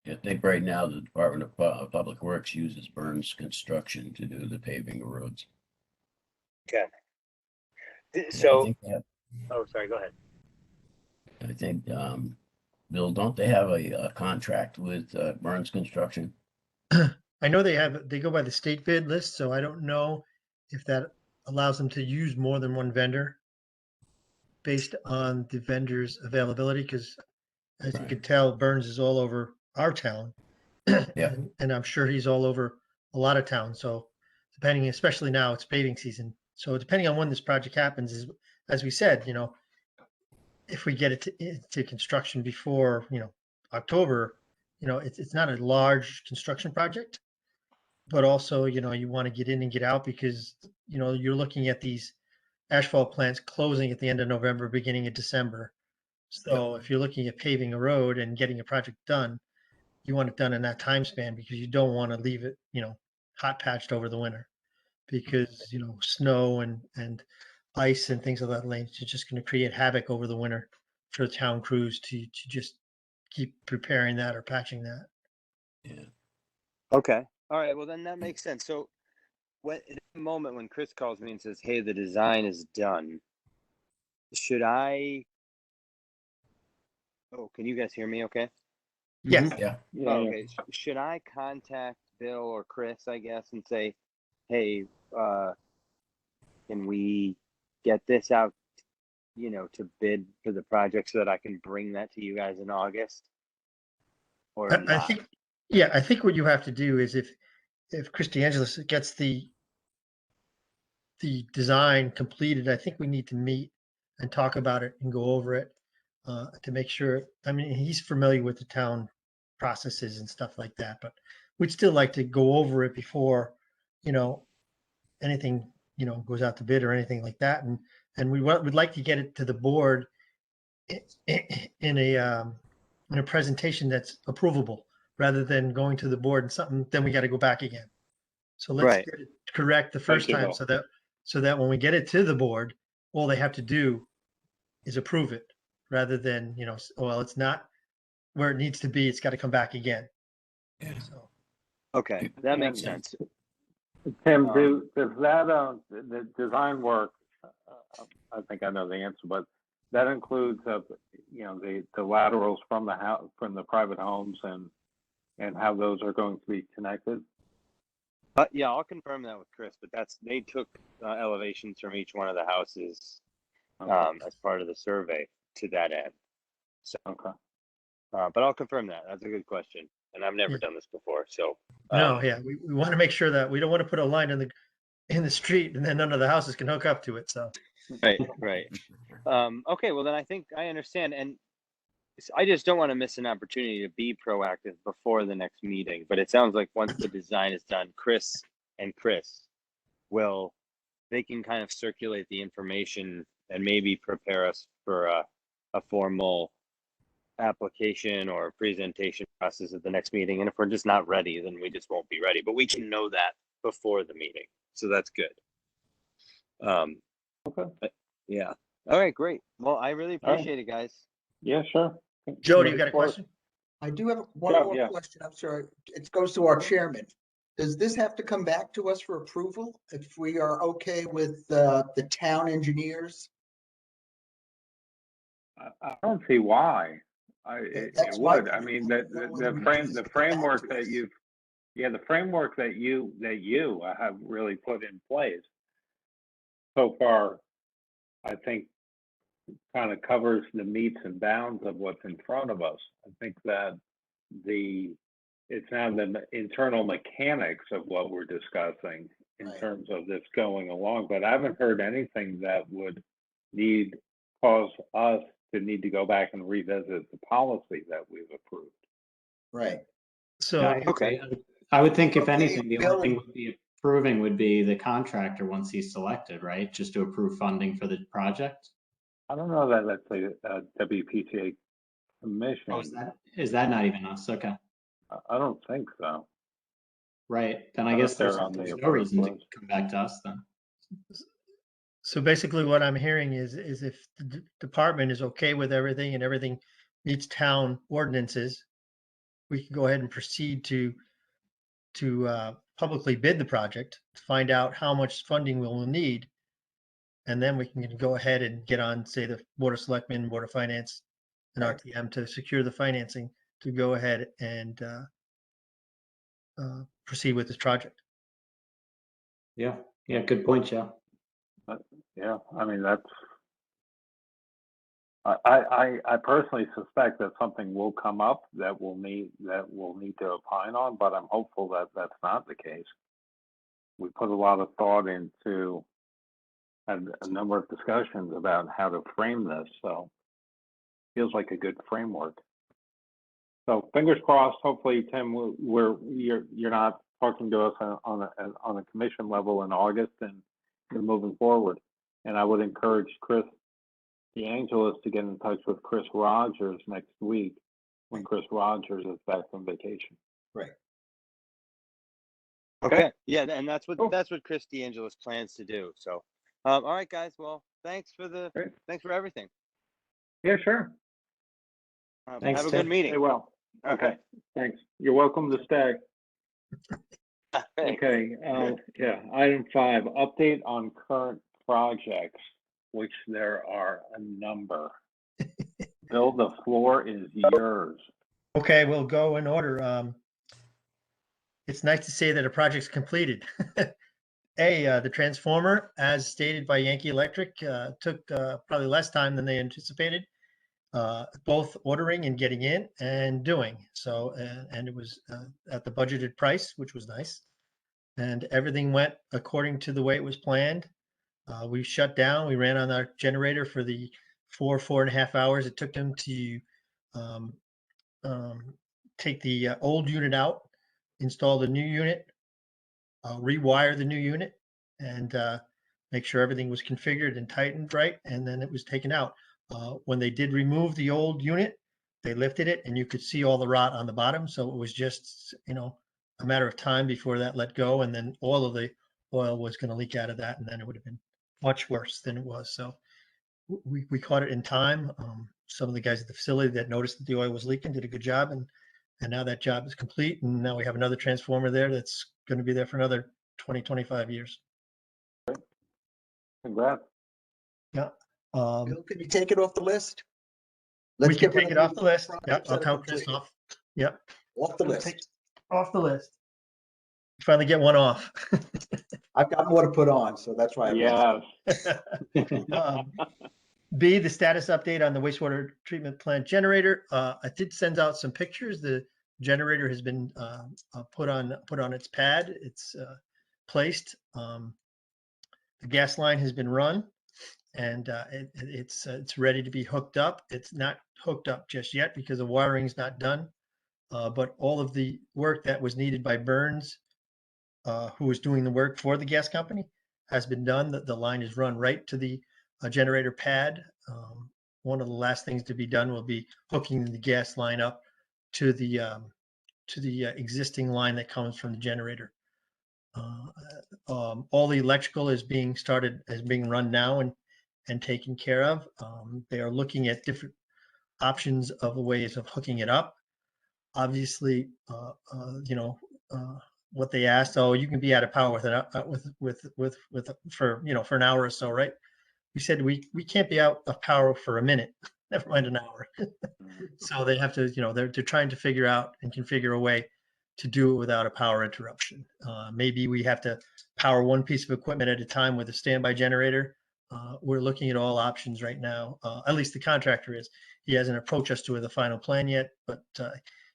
I think right now the Department of Public Works uses Burns Construction to do the paving of roads. Okay. So, oh, sorry, go ahead. I think, Bill, don't they have a contract with Burns Construction? I know they go by the state bid list, so I don't know if that allows them to use more than one vendor based on the vendor's availability, because as you could tell, Burns is all over our town. Yeah. And I'm sure he's all over a lot of towns. So depending, especially now, it's paving season. So depending on when this project happens, is, as we said, if we get it to construction before, October, it's not a large construction project, but also, you want to get in and get out, because, you're looking at these asphalt plants closing at the end of November, beginning of December. So if you're looking at paving a road and getting a project done, you want it done in that time span, because you don't want to leave it, hot patched over the winter, because, snow and ice and things of that nature is just going to create havoc over the winter for the town crews to just keep preparing that or patching that. Yeah. Okay. All right. Well, then that makes sense. So in the moment when Chris calls me and says, "Hey, the design is done," should I? Oh, can you guys hear me? Okay. Yes. Yeah. Oh, okay. Should I contact Bill or Chris, I guess, and say, "Hey, can we get this out, to bid for the project so that I can bring that to you guys in August?" Or I think what you have to do is if Chris DeAngelis gets the design completed, I think we need to meet and talk about it and go over it to make sure. I mean, he's familiar with the town processes and stuff like that, but we'd still like to go over it before, anything, goes out to bid or anything like that, and And we'd like to get it to the board in a presentation that's approvable, rather than going to the board and something, then we got to go back again. So let's Right. get it correct the first you, time, Bill. so that when we get it to the board, all they have to do is approve it, rather than, well, it's not where it needs to be, it's got to come back again. Yeah. So, Okay, that makes Yeah. sense. Tim, Um, does that, the design work, I think I know the answer, but that includes, the laterals from the house, from the private homes and how those are going to be connected? yeah, I'll confirm that with Chris, but they took elevations from each one of the houses as part of the survey to that end. So, Okay. but I'll confirm that. That's a good question, and I've never Yeah. done this before. So, no, yeah, we want to make sure that we don't want to put a line in the street and then none of the houses can hook up to it. So, right, right. Okay, well then I think I understand, and I just don't want to miss an opportunity to be proactive before the next meeting. But it sounds like once the design is done, Chris they can kind of circulate the information and maybe prepare us for a formal application or presentation process at the next meeting. And if we're just not ready, then we just won't be ready. But we can know that before the meeting, so that's good. Okay. Yeah. All right, great. Well, I really All right. appreciate it, guys. Yeah, sure. Joe, do you got a question? I do have one Yeah, more yeah. question. I'm sorry. It goes to our chairman. Does this have to come back to us for approval if we are okay with the town engineers? I don't see why. It That's my would. I mean, the framework that the framework that you have really put in place so far, I think, kind of covers the metes and bounds of what's in front of us. I think that it's now the internal mechanics of what we're discussing in Right. terms of this going along, but I haven't heard anything that would cause us to need to go back and revisit the policy that we've approved. Right. So, I agree. I would think if Okay, anything, the Bill- only thing would be approving would be the contractor once he's selected, right? Just to approve funding for the project. I don't know that that's a WPTA commission. Oh, is that not even us? Okay. I don't think so. Right. Then I Unless guess there's they're on the no reason to approved come back to us then. so basically what I'm hearing is if the department is okay with everything and everything meets town ordinances, we can go ahead and proceed to publicly bid the project to find out how much funding we will need. And then we can go ahead and get on, say, the Board of Selectmen, Board of Finance, and RTM to secure the financing to go ahead and proceed with this project. Yeah. Yeah. Good point, Joe. Yeah, I mean, I personally suspect that something will come up that we'll need to opine on, but I'm hopeful that that's not the case. We put a lot of thought into and a number of discussions about how to frame this, so feels like a good framework. So fingers crossed. Hopefully, Tim, you're not talking to us on a commission level in August, and you're moving forward. And I would encourage Chris DeAngelis to get in touch with Chris Rogers next week when Chris Rogers is back from vacation. Right. Okay. Yeah, and that's what Cool. Chris DeAngelis plans to do. So, all right, guys. Well, thanks for everything. Yeah, sure. Thanks, Have a Tim. good meeting. Stay well. Okay. Thanks. You're welcome to stay. Thanks. Okay. Yeah. Item 5, update on current projects, which there are a number. Bill, the floor is yours. Okay, we'll go in order. It's nice to say that a project's completed. The transformer, as stated by Yankee Electric, took probably less time than they anticipated, both ordering and getting in and doing. So, and it was at the budgeted price, which was nice. And everything went according to the way it was planned. We shut down. We ran on our generator for the 4.5 hours it took them to take the old unit out, install the new unit, rewire the new unit, and make sure everything was configured and tightened right, and then it was taken out. When they did remove the old unit, they lifted it and you could see all the rot on the bottom. So it was just, a matter of time before that let go. And then all of the oil was going to leak out of that. And then it would have been much worse than it was. So we caught it in time. Some of the guys at the facility that noticed that the oil was leaking did a good job. And now that job is complete. And now we have another transformer there that's going to be there for another 20, 25 years. Congrats. Yeah. Bill, can you take it off the list? We Let's can get rid take it of off the list. Yep, projects I'll that are tell Chris complete. off. Yep, Off the We'll list. take- off the list. Finally get one off. I've got more to put on, so that's why. I'm asking. Yes. B, the status update on the wastewater treatment plant generator. I did send out some pictures. The generator has been put on its pad. It's placed. The gas line has been run, and it's ready to be hooked up. It's not hooked up just yet because the wiring's not done. But all of the work that was needed by Burns, who was doing the work for the gas company, has been done. The line is run right to the generator pad. One of the last things to be done will be hooking the gas line up to the existing line that comes from the generator. All the electrical is being run now and taken care of. They are looking at different options of ways of hooking it up. Obviously, what they asked, oh, you can be out of power for an hour or so, right? We said we can't be out of power for a minute, never mind an hour. So they have to, they're trying to figure out and configure a way to do it without a power interruption. Maybe we have to power one piece of equipment at a time with a standby generator. We're looking at all options right now. At least the contractor is. He hasn't approached us with a final plan yet, but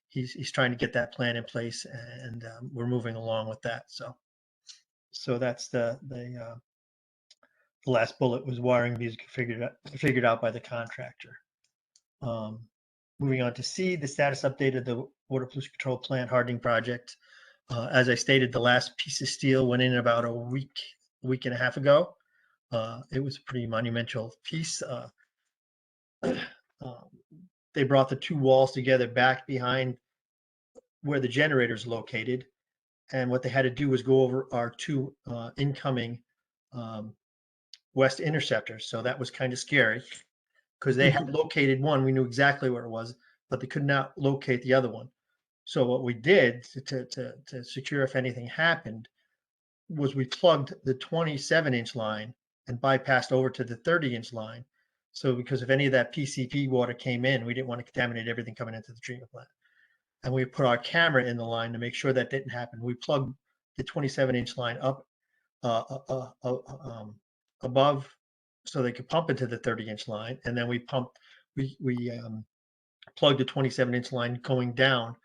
he's trying to get that plan in place, and we're moving along with that. So that's the last bullet was wiring being figured out by the contractor. Moving on to C, the status update of the water pollution control plant hardening project. As I stated, the last piece of steel went in about a week and a half ago. It was a pretty monumental piece. They brought the two walls together back behind where the generator is located. And what they had to do was go over our two incoming west interceptors. So that was kind of scary because they had located one. We knew exactly where it was, but they could not locate the other one. So what we did to secure if anything happened was we plugged the 27-inch line and bypassed over to the 30-inch line. So because if any of that PCP water came in, we didn't want to contaminate everything coming into the treatment plant. And we put our camera in the line to make sure that didn't happen. We plugged the 27-inch line up above so they could pump into the 30-inch line. And then we plugged the 27-inch line going down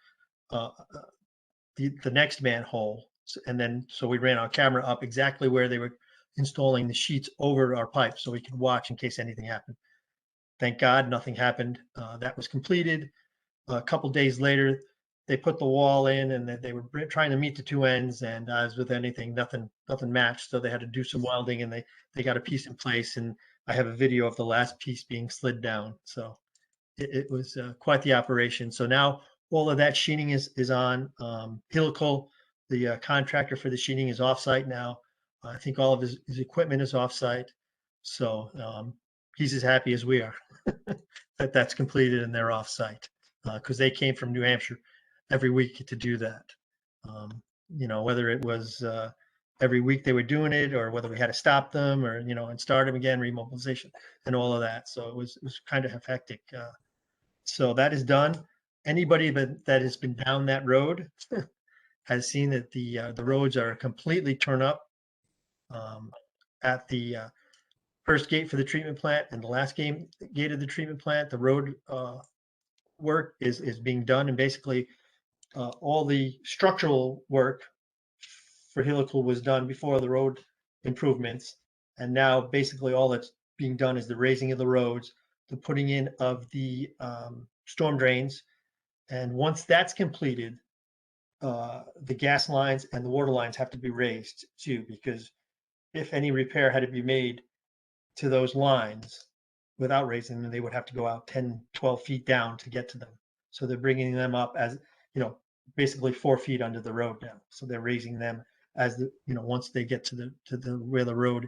the next manhole. And then, so we ran our camera up exactly where they were installing the sheets over our pipe so we could watch in case anything happened. Thank God nothing happened. That was completed. A couple days later, they put the wall in and they were trying to meet the two ends, and as with anything, nothing matched. So they had to do some welding, and they got a piece in place. And I have a video of the last piece being slid down. So it was quite the operation. So now all of that sheeting is on. Helical, the contractor for the sheeting, is offsite now. I think all of his equipment is offsite. So he's as happy as we are that that's completed and they're offsite because they came from New Hampshire every week to do that. Whether it was every week they were doing it or whether we had to stop them or, and start them again, remobilization and all of that. So it was kind of hectic. So that is done. Anybody that has been down that road has seen that the roads are completely torn up at the first gate for the treatment plant and the last gate of the treatment plant. The road work is being done, and basically all the structural work for Helical was done before the road improvements, and now basically all that's being done is the raising of the roads, the putting in of the storm drains, and once that's completed, the gas lines and the water lines have to be raised too, because if any repair had to be made to those lines without raising them, they would have to go out 10, 12 feet down to get to them. So they're bringing them up as, basically 4 feet under the road now. So they're raising them as once they get to the where the road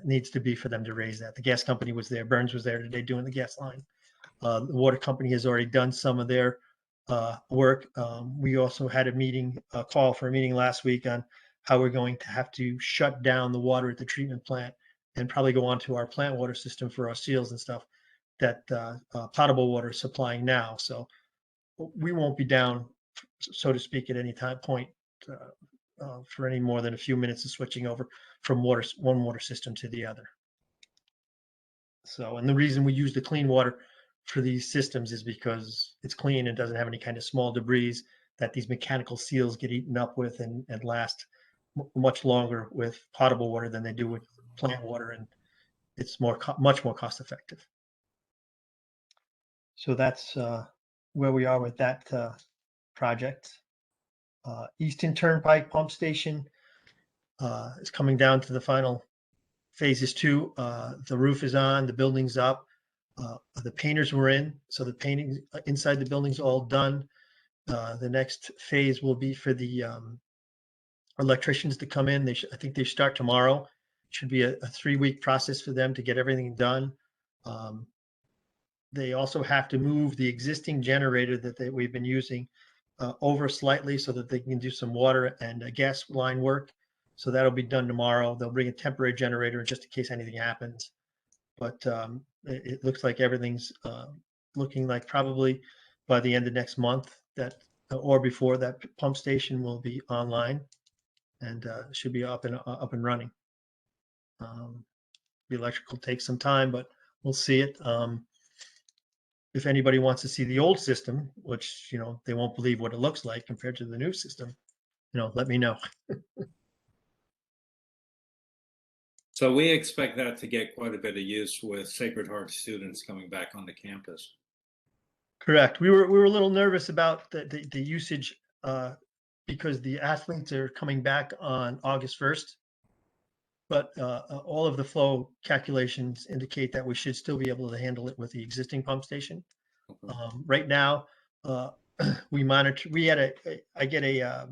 needs to be for them to raise that. The gas company was there. Burns was there today doing the gas line. The water company has already done some of their work. We also had a call for a meeting last week on how we're going to have to shut down the water at the treatment plant and probably go onto our plant water system for our seals and stuff that potable water is supplying now. So we won't be down, so to speak, at any point for any more than a few minutes of switching over from one water system to the other. So, and the reason we use the clean water for these systems is because it's clean and doesn't have any kind of small debris that these mechanical seals get eaten up with and last much longer with potable water than they do with plant water, and it's much more cost effective. So that's where we are with that project. Eastern Turnpike Pump Station is coming down to the final phases 2. The roof is on, the building's up. The painters were in, so the painting inside the building's all done. The next phase will be for the electricians to come in. I think they start tomorrow. Should be a 3-week process for them to get everything done. They also have to move the existing generator that we've been using over slightly so that they can do some water and gas line work. So that'll be done tomorrow. They'll bring a temporary generator just in case anything happens. But it looks like everything's looking like probably by the end of next month or before that pump station will be online and should be up and running. The electrical takes some time, but we'll see it. If anybody wants to see the old system, which they won't believe what it looks like compared to the new system, let me know. So we expect that to get quite a bit of use with Sacred Heart students coming back onto campus. Correct. We were a little nervous about the usage because the athletes are coming back on August 1st, but all of the flow calculations indicate that we should still be able to handle it with the existing pump station. Okay. Right now, we monitor. I get a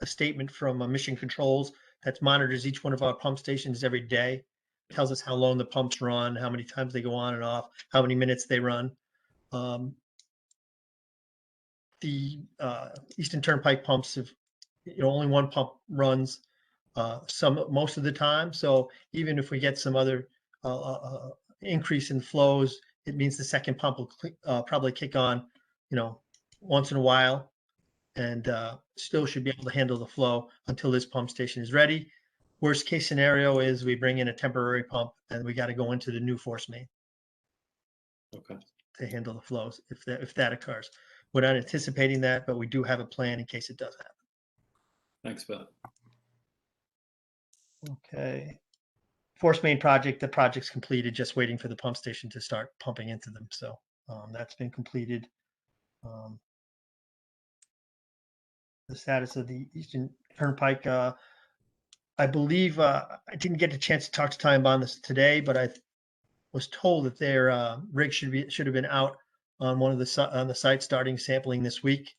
statement from Mission Controls that monitors each one of our pump stations every day. Tells us how long the pumps run, how many times they go on and off, how many minutes they run. The Eastern Turnpike pumps have, only one pump runs most of the time. So even if we get some other increase in flows, it means the second pump will probably kick on, once in a while, and still should be able to handle the flow until this pump station is ready. Worst case scenario is we bring in a temporary pump and we got to go into the new force main. Okay. To handle the flows if that occurs. We're not anticipating that, but we do have a plan in case it does happen. Thanks, Bill. Okay. Force main project, the project's completed, just waiting for the pump station to start pumping into them. So that's been completed. The status of the Eastern Turnpike, I believe I didn't get a chance to talk to Time on this today, but I was told that their rig should have been out on on the site starting sampling this week.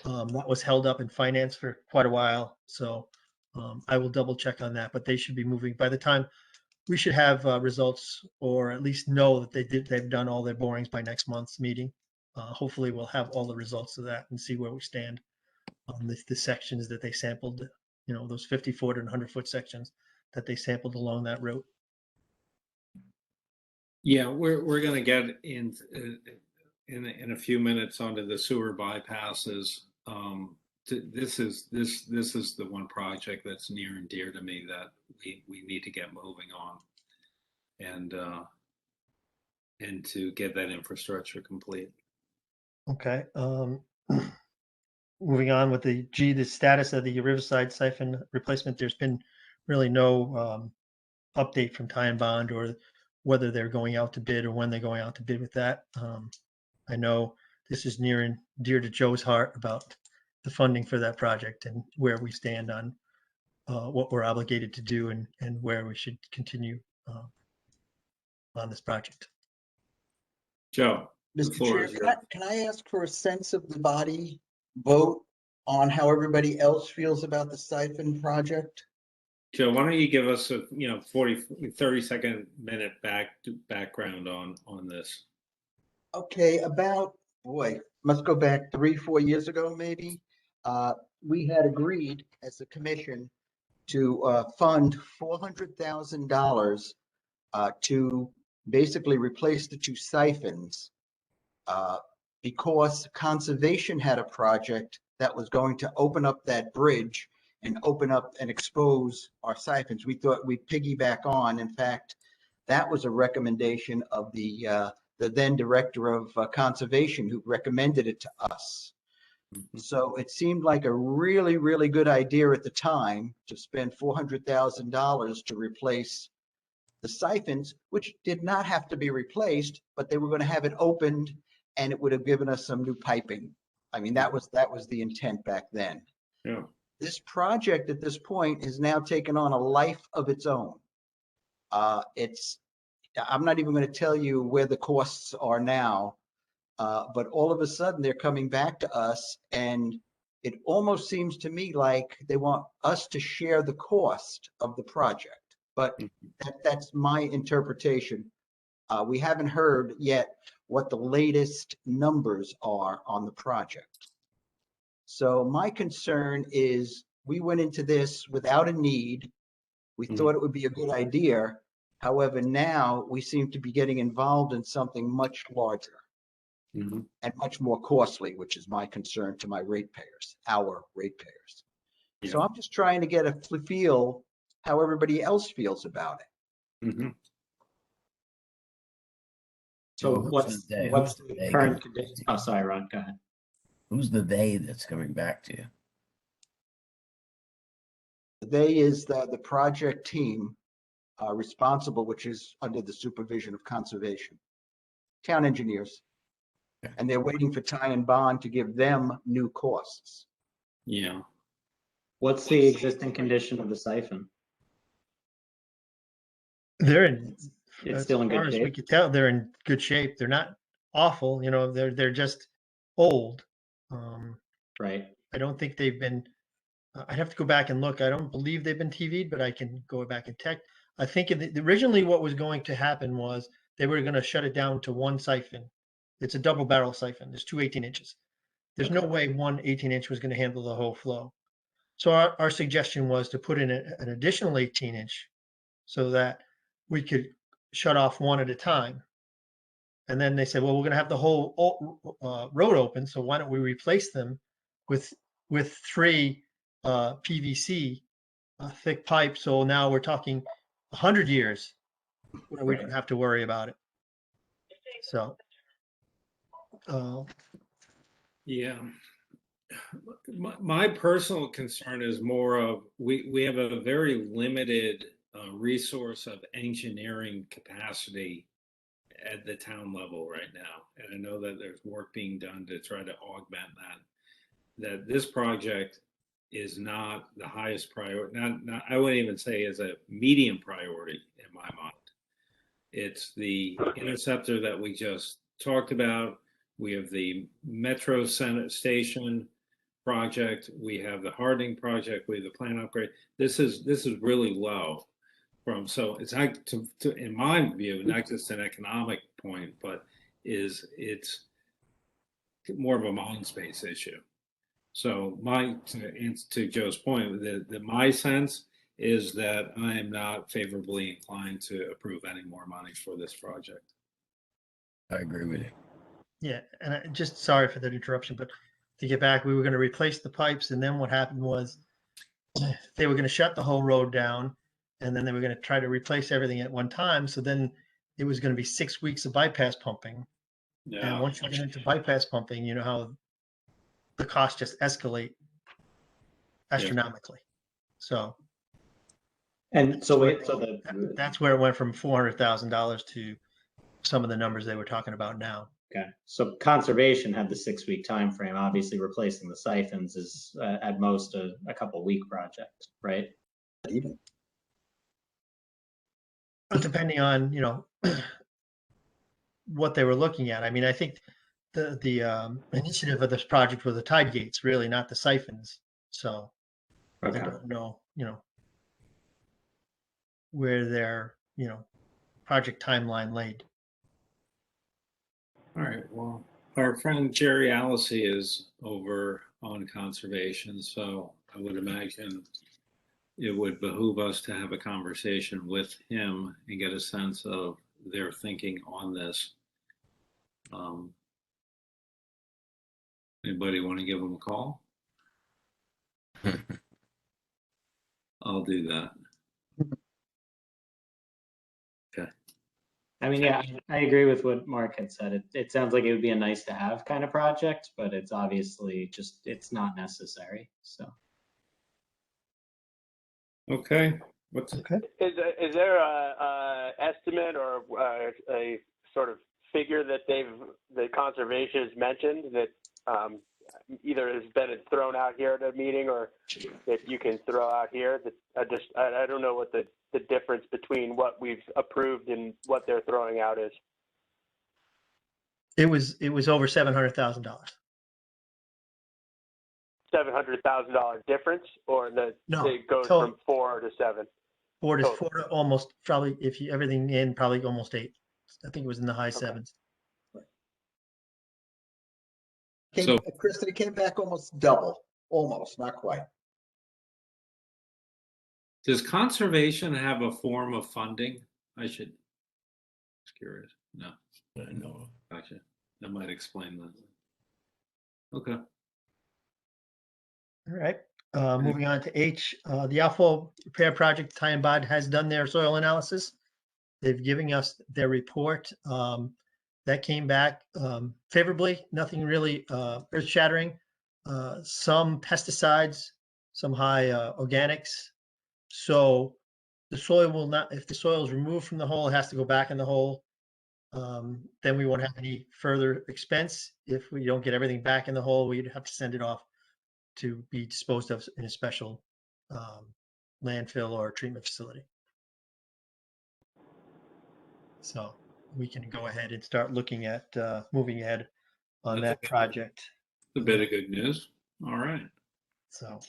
That was held up in finance for quite a while, so I will double check on that. But they should be moving by the time we should have results, or at least know that they've done all their borings by next month's meeting. Hopefully, we'll have all the results of that and see where we stand on the sections that they sampled. Those 50-foot and 100-foot sections that they sampled along that route. Yeah, we're going to get in a few minutes onto the sewer bypasses. This is the one project that's near and dear to me that we need to get moving on, and to get that infrastructure complete. Okay. Moving on with the status of the Riverside siphon replacement. There's been really no update from Ty and Bond or whether they're going out to bid or when they're going out to bid with that. I know this is near and dear to Joe's heart about the funding for that project and where we stand on what we're obligated to do and where we should continue on this project. Joe, the Mr. floor Chair, is can yours. can I ask for a sense of the body vote on how everybody else feels about the siphon project? Joe, why don't you give us a 30-second minute background on this? Okay, must go back 3-4 years ago, maybe. We had agreed as a commission to fund $400,000 to basically replace the two siphons because conservation had a project that was going to open up that bridge and open up and expose our siphons. We thought we'd piggyback on. In fact, that was a recommendation of the then director of conservation who recommended it to us. So it seemed like a really, really good idea at the time to spend $400,000 to replace the siphons, which did not have to be replaced, but they were going to have it opened and it would have given us some new piping. I mean, that was the intent back then. Yeah. This project at this point has now taken on a life of its own. I'm not even going to tell you where the costs are now, but all of a sudden they're coming back to us, and it almost seems to me like they want us to share the cost of the project. But that's my interpretation. We haven't heard yet what the latest numbers are on the project. So my concern is we went into this without a need. We thought it would be a good idea. However, now we seem to be getting involved in something much larger and much more costly, which is my concern to my ratepayers, our ratepayers. So I'm just trying to get a feel how everybody else feels about it. So Who's what's the they? what's Who's the the they current gonna- condition? Oh, sorry, Ron, go ahead. Who's the they that's coming back to you? They is the project team responsible, which is under the supervision of conservation, town engineers. And they're waiting for Ty and Bond to give them new costs. Yeah. What's the existing condition of the siphon? They're in, It's as still in far good as we shape? could tell, they're in good shape. They're not awful, they're just old. Right. I don't think they've been, I'd have to go back and look. I don't believe they've been TV'd, but I can go back and check. I think originally what was going to happen was they were going to shut it down to one siphon. It's a double barrel siphon. There's two 18 inches. There's no way one 18-inch was going to handle the whole flow. So our suggestion was to put in an additional 18-inch so that we could shut off one at a time. And then they said, well, we're going to have the whole road open, so why don't we replace them with three PVC thick pipes? So now we're talking 100 years where we don't have to worry about it. So, Yeah. My personal concern is more of we have a very limited resource of engineering capacity at the town level right now. And I know that there's work being done to try to augment that this project is not the highest priority. Not I wouldn't even say is a medium priority in my mind. It's the interceptor that we just talked about. We have the Metro Senate Station project. We have the hardening project. We have the plant upgrade. This is really low. So it's not in my view, not just an economic point, but it's more of a mind space issue. So to Joe's point, my sense is that I am not favorably inclined to approve any more money for this project. I agree with you. yeah, and just sorry for the interruption, but to get back, we were going to replace the pipes, and then what happened was they were going to shut the whole road down, and then they were going to try to replace everything at one time. So then it was going to be 6 weeks of bypass pumping. And once you get into bypass pumping, you know how the costs just escalate astronomically. So, And so wait, so that's where it went from $400,000 to some of the numbers they were talking about now. okay. So conservation had the 6-week time frame. Obviously, replacing the siphons is at most a couple week project, right? even? But depending on, what they were looking at. I mean, I think the initiative of this project were the tide gates, really, not the siphons. So I Okay. don't know, where their, project timeline laid. All right, well, our friend Jerry Allison is over on conservation, so I would imagine it would behoove us to have a conversation with him and get a sense of their thinking on this. Anybody want to give him a call? I'll do that. Okay. I mean, yeah, I agree with what Mark had said. It sounds like it would be a nice to have kind of project, but it's obviously just, it's not necessary, so. Okay. What's Okay. Is there a estimate or a sort of figure that the conservation has mentioned that either has been thrown out here at a meeting or that you can throw out here? That I don't know what the difference between what we've approved and what they're throwing out is. It was over $700,000. $700,000 difference, or No, it goes total. from 4 to 7. Four to Total. 4 to almost, probably, if you everything in, probably almost 8. I think it was in the high Okay. 7s. So- Kristen, it came back almost double, almost, not quite. Does conservation have a form of funding? Just curious. No, No. gotcha. That might explain that. Okay. All right. Moving on to H, the outfall repair project, Ty and Bod has done their soil analysis. They've given us their report. That came back favorably, nothing really earth shattering. Some pesticides, some high organics. So the soil will not, if the soil is removed from the hole, it has to go back in the hole. Then we won't have any further expense. If we don't get everything back in the hole, we'd have to send it off to be disposed of in a special landfill or treatment facility. So we can go ahead and start looking at moving ahead on That's that project. a bit of good news. All right. So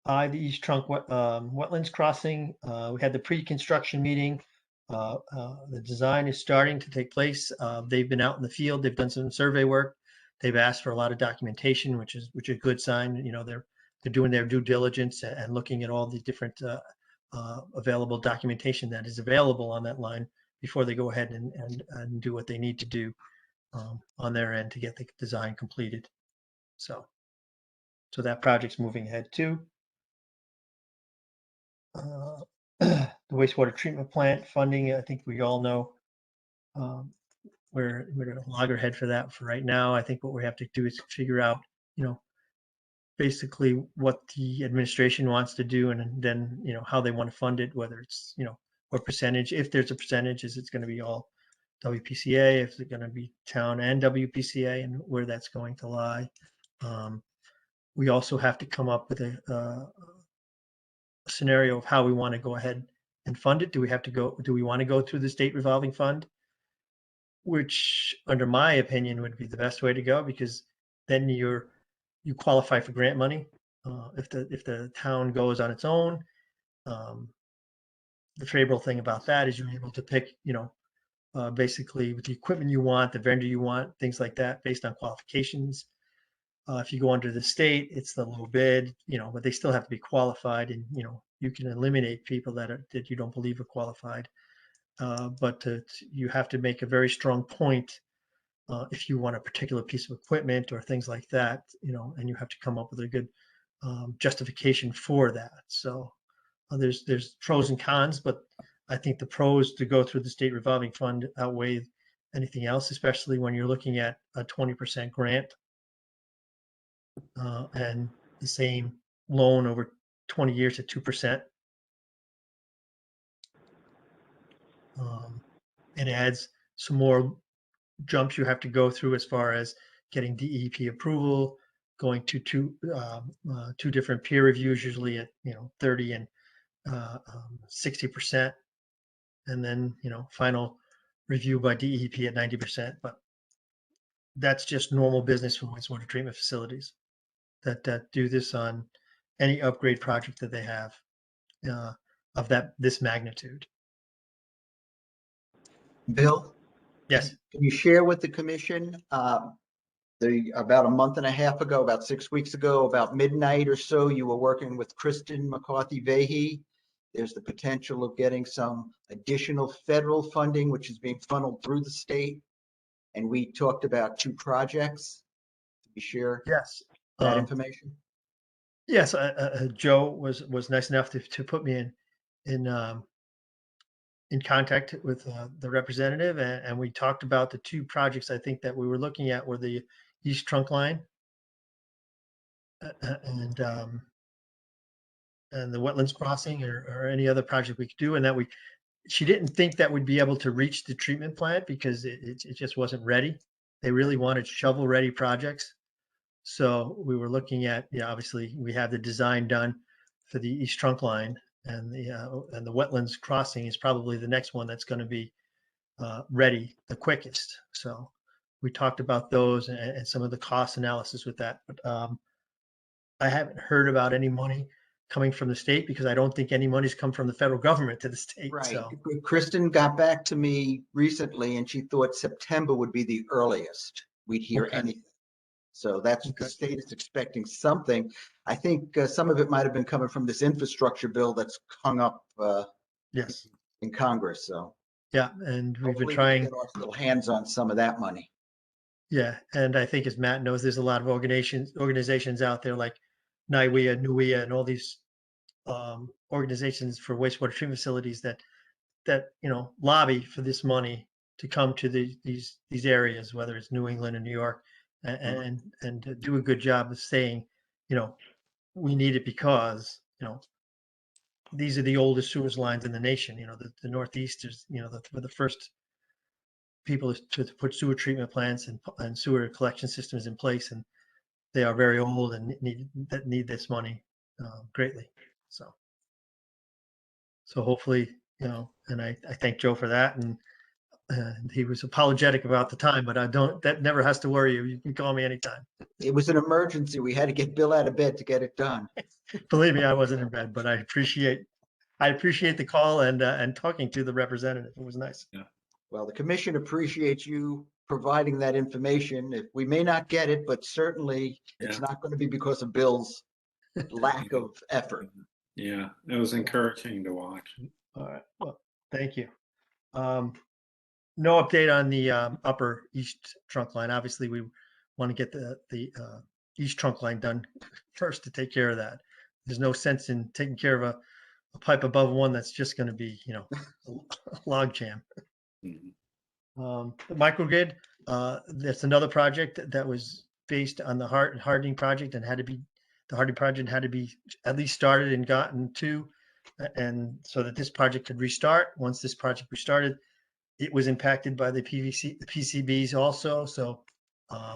the East Trunk wetlands crossing, we had the pre-construction meeting. The design is starting to take place. They've been out in the field. They've done some survey work. They've asked for a lot of documentation, which is a good sign. They're doing their due diligence and looking at all the different available documentation that is available on that line before they go ahead and do what they need to do on their end to get the design completed. So that project's moving ahead too. The wastewater treatment plant funding, I think we all know we're at a loggerhead for that for right now. I think what we have to do is figure out, basically what the administration wants to do, and then, how they want to fund it, whether it's, what percentage, if there's a percentage, is it's going to be all WPCA, if it's going to be town and WPCA, and where that's going to lie. We also have to come up with a scenario of how we want to go ahead and fund it. Do we want to go through the state revolving fund? Which, under my opinion, would be the best way to go, because then you qualify for grant money. If the town goes on its own, the favorable thing about that is you're able to pick, basically with the equipment you want, the vendor you want, things like that, based on qualifications. If you go under the state, it's the low bid, but they still have to be qualified, and you can eliminate people that you don't believe are qualified. But you have to make a very strong point if you want a particular piece of equipment or things like that, and you have to come up with a good justification for that. So there's pros and cons, but I think the pros to go through the state revolving fund outweigh anything else, especially when you're looking at a 20% grant and the same loan over 20 years at 2%. It adds some more jumps you have to go through as far as getting DEP approval, going to two different peer reviews, usually at 30 and 60%, and then final review by DEP at 90%. But that's just normal business for wastewater treatment facilities that do this on any upgrade project that they have of this magnitude. Bill, Yes. can you share with the commission, about a month and a half ago, about 6 weeks ago, about midnight or so, you were working with Kristen McCarthy Vahey. There's the potential of getting some additional federal funding, which is being funneled through the state. And we talked about 2 projects. Can you share Yes. that information? Yes. Joe was nice enough to put me in contact with the representative, and we talked about the 2 projects I think that we were looking at were the East Trunk Line and the wetlands crossing, or any other project we could do, and that she didn't think that we'd be able to reach the treatment plant because it just wasn't ready. They really wanted shovel ready projects. So we were looking at, obviously we have the design done for the East Trunk Line, and the wetlands crossing is probably the next one that's going to be ready the quickest. So we talked about those and some of the cost analysis with that. But I haven't heard about any money coming from the state because I don't think any money's come from the federal government to the state. Right. So Kristen got back to me recently and she thought September would be the earliest we'd hear Okay. anything. So that's Okay. the state is expecting something. I think some of it might have been coming from this infrastructure bill that's hung up yes. in Congress. So Yeah. And we've been hopefully we trying. can get our little hands on some of that money. Yeah. And I think, as Matt knows, there's a lot of organizations out there like NIWEA, NUIA, and all these organizations for wastewater treatment facilities that lobby for this money to come to these areas, whether it's New England and New York, and to do a good job of saying, we need it because these are the oldest sewers lines in the nation. The Northeast is were the first people to put sewer treatment plants and sewer collection systems in place, and they are very old and need this money greatly. So hopefully, and I thank Joe for that. And he was apologetic about the time, but that never has to worry you. You can call me anytime. It was an emergency. We had to get Bill out of bed to get it done. Believe me, I wasn't in bed, but I appreciate the call and talking to the representative. It was nice. Yeah. Well, the commission appreciates you providing that information. We may not get it, but certainly it's not going to be because of Bill's lack of effort. Yeah, it was encouraging to watch. All right. Well, thank you. No update on the upper East Trunk Line. Obviously, we want to get the East Trunk Line done first to take care of that. There's no sense in taking care of a pipe above one that's just going to be, a log jam. Mhm. The microgrid, that's another project that was based on the hardening project and the hardening project had to be at least started and gotten to, and so that this project could restart. Once this project restarted, it was impacted by the PCBs also. So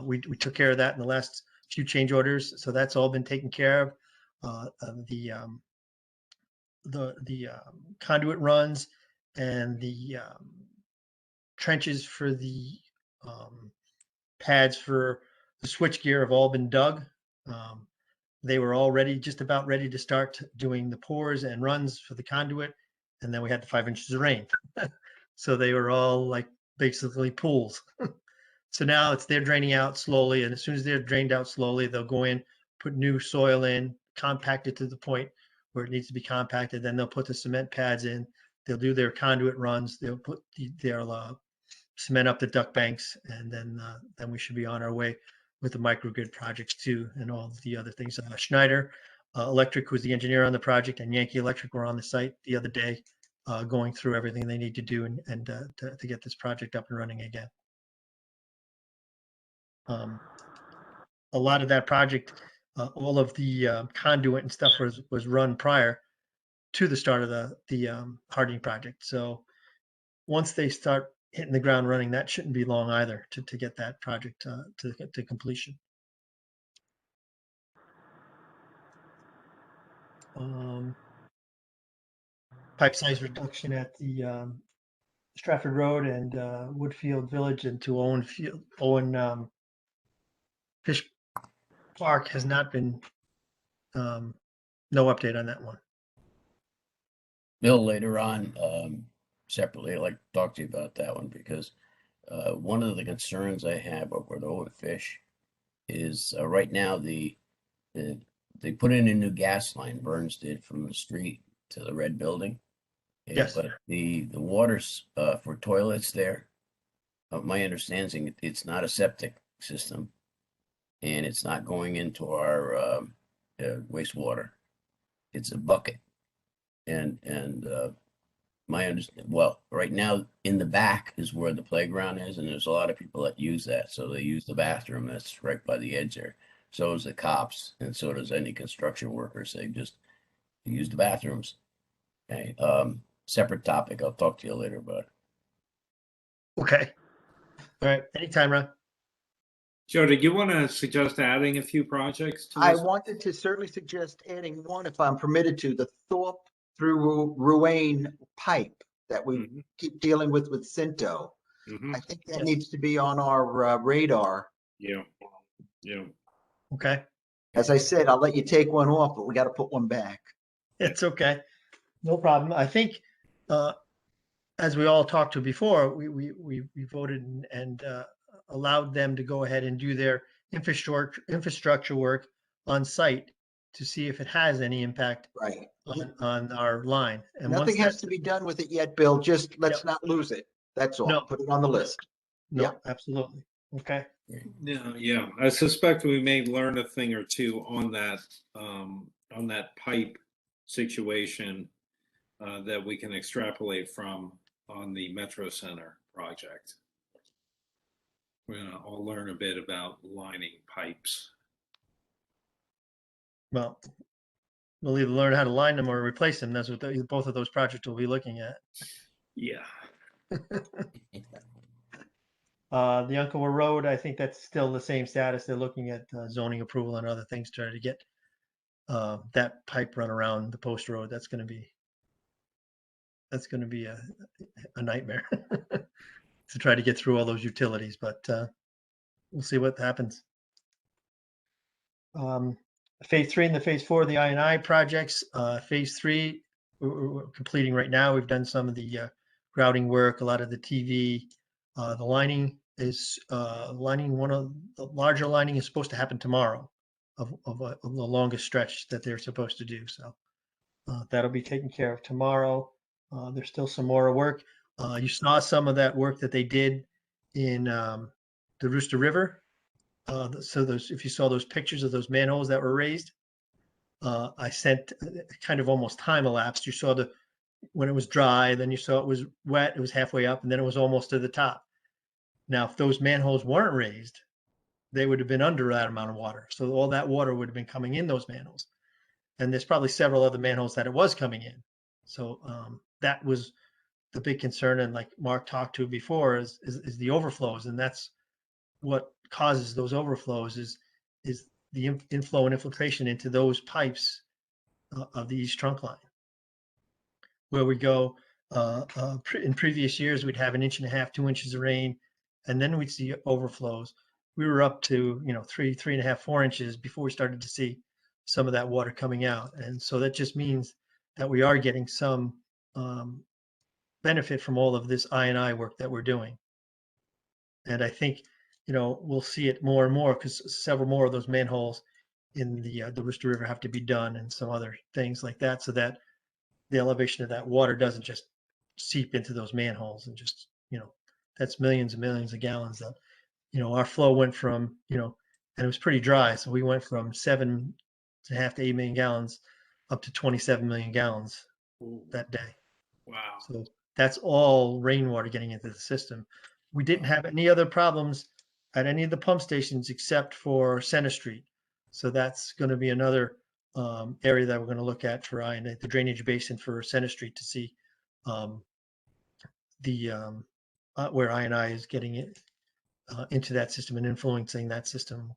we took care of that in the last few change orders. So that's all been taken care of. The conduit runs and the trenches for the pads for the switchgear have all been dug. They were all just about ready to start doing the pours and runs for the conduit. And then we had the 5 inches of rain. So they were all like basically pools. So now they're draining out slowly. And as soon as they're drained out slowly, they'll go in, put new soil in, compact it to the point where it needs to be compacted. Then they'll put the cement pads in. They'll do their conduit runs. They'll cement up the duct banks. And then we should be on our way with the microgrid projects too, and all of the other things. Schneider Electric was the engineer on the project, and Yankee Electric were on the site the other day, going through everything they need to do and to get this project up and running again. A lot of that project, all of the conduit and stuff was run prior to the start of the hardening project. So once they start hitting the ground running, that shouldn't be long either to get that project to completion. pipe size reduction at the Stratford Road and Woodfield Village into Owen Fish Park has not been, no update on that one. Bill, later on, separately, I'd like to talk to you about that one because one of the concerns I have over the Owen Fish is right now they put in a new gas line, Burns did, from the street to the red building. Yes. But the waters for toilets there, my understanding, it's not a septic system, and it's not going into our wastewater. It's a bucket, and my understanding, well, right now in the back is where the playground is, and there's a lot of people that use that. So they use the bathroom that's right by the edge there. So does the cops, and so does any construction workers. They just use the bathrooms. Okay. Separate topic. I'll talk to you later about it. Okay. All right. Anytime, Ron. Joe, did you want to suggest adding a few projects to I this? wanted to certainly suggest adding one, if I'm permitted to, the Thorpe through Ruane pipe that we Mhm, keep dealing with Cinto. mhm. I think that needs to be on our radar. Yeah, yeah. Okay. As I said, I'll let you take one off, but we got to put one back. It's okay. No problem. I think, as we all talked to before, we voted and allowed them to go ahead and do their infrastructure work on site to see if it has any impact Right. on our line. And once Nothing has that's, to be done with it yet, Bill. Just let's not lose it. That's all. No. Put it on the list. no, yeah. absolutely. Okay. Yeah, yeah. I suspect we may learn a thing or two on that pipe situation that we can extrapolate from on the Metro Center project. We're gonna all learn a bit about lining pipes. Well, we'll either learn how to line them or replace them. That's what both of those projects will be looking at. Yeah. The Unclewood Road, I think that's still the same status. They're looking at zoning approval and other things to try to get that pipe run around the post road. That's going to be a nightmare to try to get through all those utilities, but we'll see what happens. Phase 3 and the phase 4 of the I&I projects. Phase 3, we're completing right now. We've done some of the grouting work, a lot of the TV. The lining is one of the larger lining is supposed to happen tomorrow of the longest stretch that they're supposed to do. So that'll be taken care of tomorrow. There's still some more work. You saw some of that work that they did in the Rooster River. So if you saw those pictures of those manholes that were raised, I sent kind of almost time elapsed. You saw when it was dry, then you saw it was wet, it was halfway up, and then it was almost to the top. Now, if those manholes weren't raised, they would have been under that amount of water. So all that water would have been coming in those manholes. And there's probably several other manholes that it was coming in. So that was the big concern. And like Mark talked to before is the overflows. And that's what causes those overflows is the inflow and infiltration into those pipes of the East Trunk Line. Where we go in previous years, we'd have 1.5 inches, 2 inches of rain, and then we'd see overflows. We were up to 3.5, 4 inches before we started to see some of that water coming out. And so that just means that we are getting some benefit from all of this I&I work that we're doing. And I think, we'll see it more and more because several more of those manholes in the Rooster River have to be done and some other things like that, so that the elevation of that water doesn't just seep into those manholes and just, that's millions and millions of gallons that, our flow went from, and it was pretty dry. So we went from 7.5 to 8 million gallons up to 27 million gallons that day. Wow. So that's all rainwater getting into the system. We didn't have any other problems at any of the pump stations except for Center Street. So that's going to be another area that we're going to look at for the drainage basin for Center Street to see where I&I is getting it into that system and influencing that system,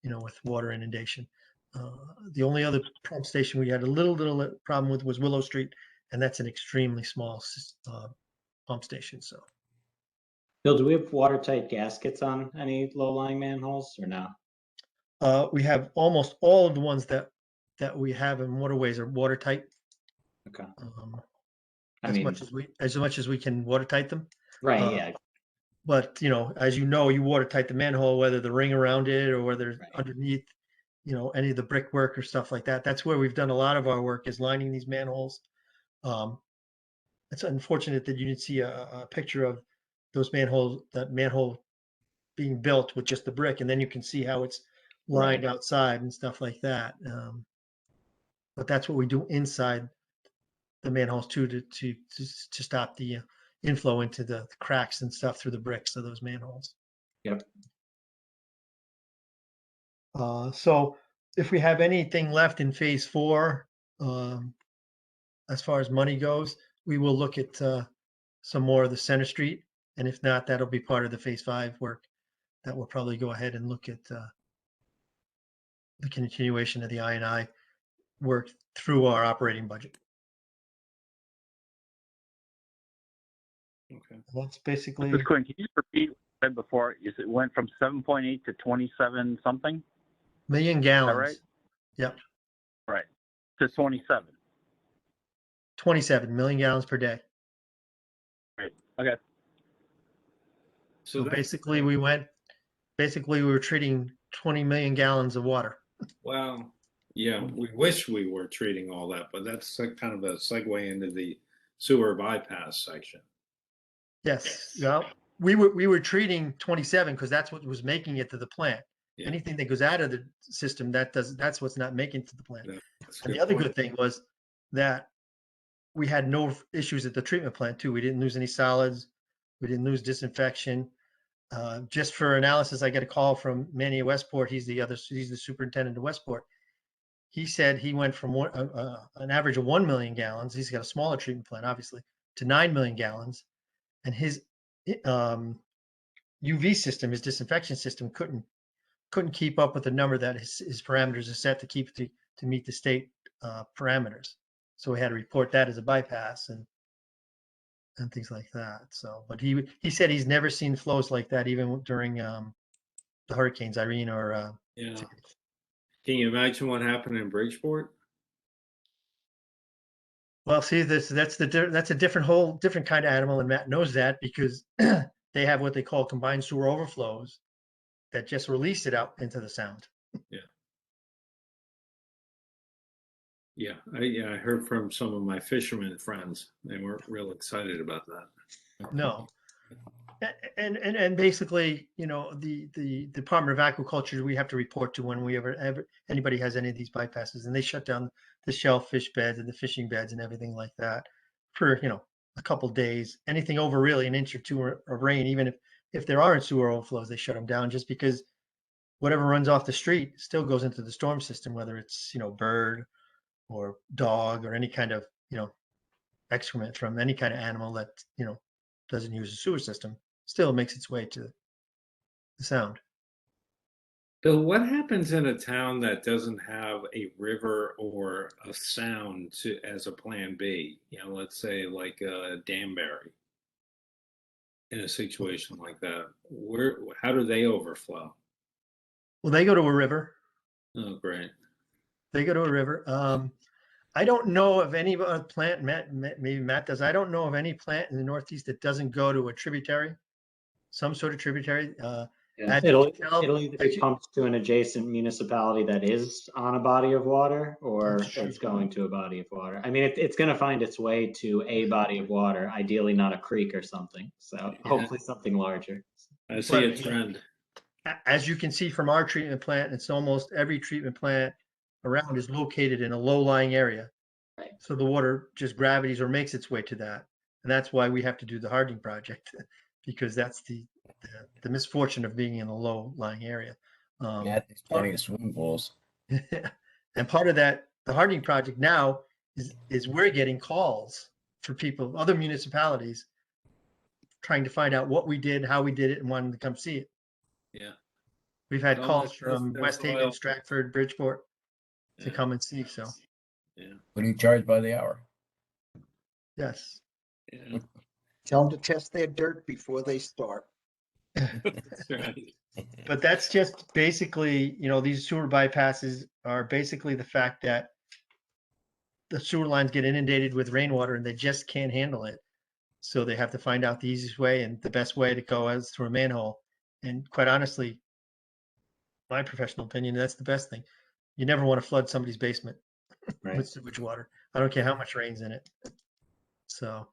with water inundation. The only other pump station we had a little problem with was Willow Street, and that's an extremely small pump station. So Bill, do we have watertight gaskets on any low-lying manholes or no? we have almost all of the ones that we have in waterways are watertight. Okay. I As mean, much as we can watertight them. right, yeah, But as you know, you watertight the manhole, whether the ring around it or whether Right. underneath, any of the brickwork or stuff like that. That's where we've done a lot of our work, is lining these manholes. It's unfortunate that you didn't see a picture of that manhole being built with just the brick, and then you can see how it's lined outside and stuff like that. But that's what we do inside the manholes too, to stop the inflow into the cracks and stuff through the bricks of those manholes. Yep. So if we have anything left in phase 4, as far as money goes, we will look at some more of the Center Street. And if not, that'll be part of the phase 5 work that we'll probably go ahead and look at the continuation of the I&I work through our operating budget. Okay. That's basically, Mr. Quinn, can you repeat what you said before? It went from 7.8 to 27 something? million gallons. right? Yep. Right. To 27. 27 million gallons per day. Right. Okay. So that- basically we were treating 20 million gallons of water. Well, yeah, we wish we were treating all that, but that's kind of a segue into the sewer bypass section. Yes. Well, we were treating 27 because that's what was making it to the plant. Yeah. Anything that goes out of the system, that's what's not making it to the plant. That's a And the good other point. good thing was that we had no issues at the treatment plant too. We didn't lose any solids. We didn't lose disinfection. Just for analysis, I get a call from Manny Westport. He's the superintendent of Westport. He said he went from an average of 1 million gallons. He's got a smaller treatment plant, obviously, to 9 million gallons. And his UV system, his disinfection system, couldn't keep up with the number that his parameters are set to meet the state parameters. So we had to report that as a bypass and things like that. So, but he said he's never seen flows like that, even during the hurricanes, Irene or Yeah. Can you imagine what happened in Bridgeport? well, see, that's a different kind of animal, and Matt knows that because they have what they call combined sewer overflows that just release it out into the sound. Yeah, I heard from some of my fishermen friends. They weren't real excited about that. No. And basically, the Department of Aquaculture, we have to report to when we ever anybody has any of these bypasses, and they shut down the shellfish beds and the fishing beds and everything like that for a couple days. Anything over really an inch or two of rain, even if there aren't sewer overflows, they shut them down just because whatever runs off the street still goes into the storm system, whether it's bird or dog or any kind of excrement from any kind of animal that doesn't use a sewer system, still makes its way to the sound. Bill, what happens in a town that doesn't have a river or a sound as a plan B? Let's say like Danbury. In a situation like that, how do they overflow? Well, they go to a river. Oh, great. They go to a river. I don't know of any plant, maybe Matt does. I don't know of any plant in the Northeast that doesn't go to a tributary, some sort of tributary. It'll either be pumped to an adjacent municipality that is on a body of water, or it's going to a body of water. I mean, it's going to find its way to a body of water, ideally not a creek or something. So hopefully something larger. I see a trend. As you can see from our treatment plant, it's almost every treatment plant around is located in a low-lying area. Right. So the water just gravities or makes its way to that. And that's why we have to do the hardening project, because that's the misfortune of being in a low-lying area. Yeah, there's plenty of swimming pools. And part of that, the hardening project now is we're getting calls for people, other municipalities, trying to find out what we did, how we did it, and wanting to come see it. Yeah. We've had No, calls that's- from that's West Haven, oil. Stratford, Bridgeport. to come and see. So, Yeah. What do you charge by the hour? yes. Yeah. Tell them to test their dirt before they start. That's right. But that's just basically, these sewer bypasses are basically the fact that the sewer lines get inundated with rainwater and they just can't handle it. So they have to find out the easiest way, and the best way to go is through a manhole. And quite honestly, my professional opinion, that's the best thing. You never want to flood somebody's basement Right. with sewage water. I don't care how much rain's in it. So,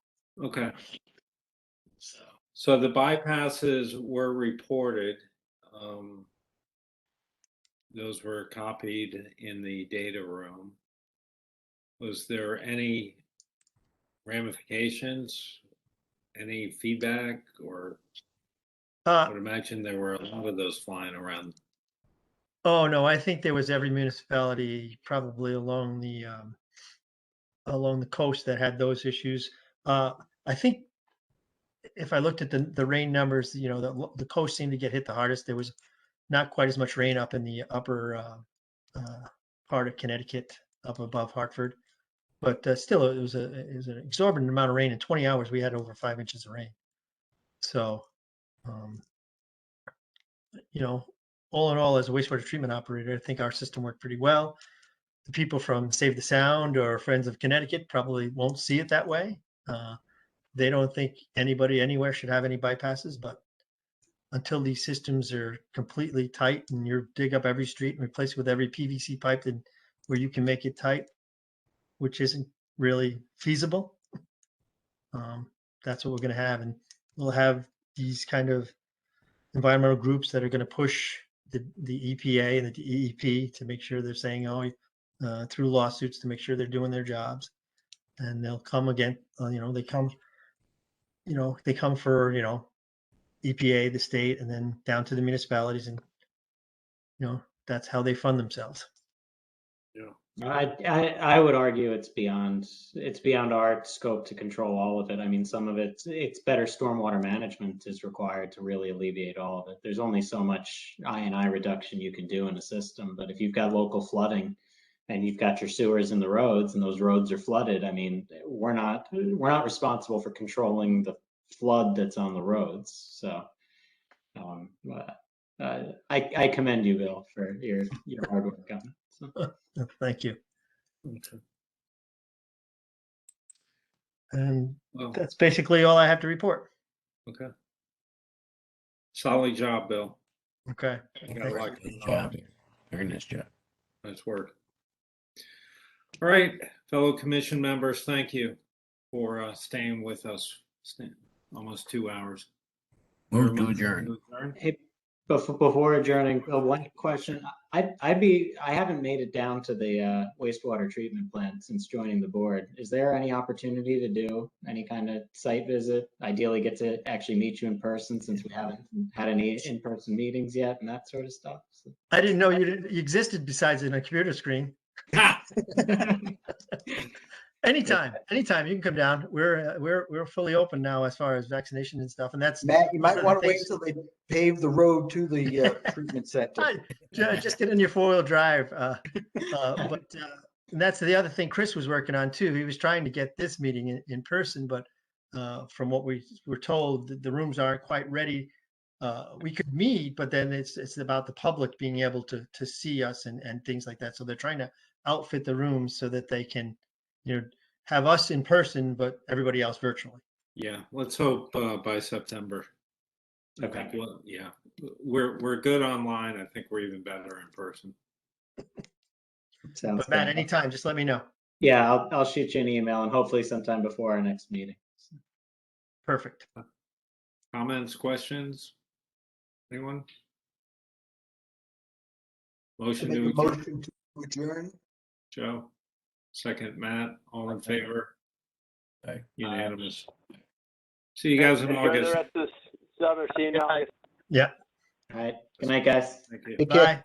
Okay. So the bypasses were reported. Those were copied in the data room. Was there any ramifications, any feedback, or I would imagine there were a lot of those flying around. oh no, I think there was every municipality probably along the coast that had those issues. I think if I looked at the rain numbers, the coast seemed to get hit the hardest. There was not quite as much rain up in the upper part of Connecticut, up above Hartford, but still, it was an exorbitant amount of rain. In 20 hours, we had over 5 inches of rain. So, all in all, as a wastewater treatment operator, I think our system worked pretty well. The people from Save the Sound or Friends of Connecticut probably won't see it that way. They don't think anybody anywhere should have any bypasses, but until these systems are completely tight and you dig up every street and replace it with every PVC pipe where you can make it tight, which isn't really feasible, that's what we're going to have. And we'll have these kind of environmental groups that are going to push the EPA and the DEP to make sure they're saying, through lawsuits to make sure they're doing their jobs. And they'll come again, they come for, EPA, the state, and then down to the municipalities, and that's how they fund themselves. I would argue it's beyond our scope to control all of it. I mean, some of it's better stormwater management is required to really alleviate all of it. There's only so much I&I reduction you can do in a system, but if you've got local flooding and you've got your sewers in the roads and those roads are flooded, I mean, we're not responsible for controlling the flood that's on the roads. So I commend you, Bill, for your hard work on it. So. Thank you. Okay. And Well, that's basically all I have to report. okay. Solid job, Bill. Okay. You got a lot Good going job. on. Very nice job. Nice work. All right, fellow commission members, thank you for staying with us. Almost 2 hours. Move to adjourn. Hey, before adjourning, one question. I haven't made it down to the wastewater treatment plant since joining the board. Is there any opportunity to do any kind of site visit? Ideally get to actually meet you in person, since we haven't had any in-person meetings yet and that sort of stuff. So. I didn't know you existed besides in a computer screen. Anytime you can come down. We're fully open now as far as vaccination and stuff, and that's Matt, you might one of want the to wait things- till they pave the road to the treatment center. just get in your 4-wheel drive. But and that's the other thing Chris was working on too. He was trying to get this meeting in person, but from what we were told, the rooms aren't quite ready. We could meet, but then it's about the public being able to see us and things like that. So they're trying to outfit the rooms so that they can, have us in person, but everybody else virtually. Yeah, let's hope by September. Okay. Well, yeah, we're good online. I think we're even better in person. Sounds But Matt, good. anytime, just let me know. Yeah, I'll shoot you an email, and hopefully sometime before our next meeting. Perfect. Comments, questions? Anyone? Motion Make to a adjourn. motion to adjourn. Joe. Second, Matt. All in favor? Aye. Unanimous. See you guys in Enjoy August. the rest of the summer. See you in August. Yeah. All right. Good night, guys. Thank you. Take care. Bye.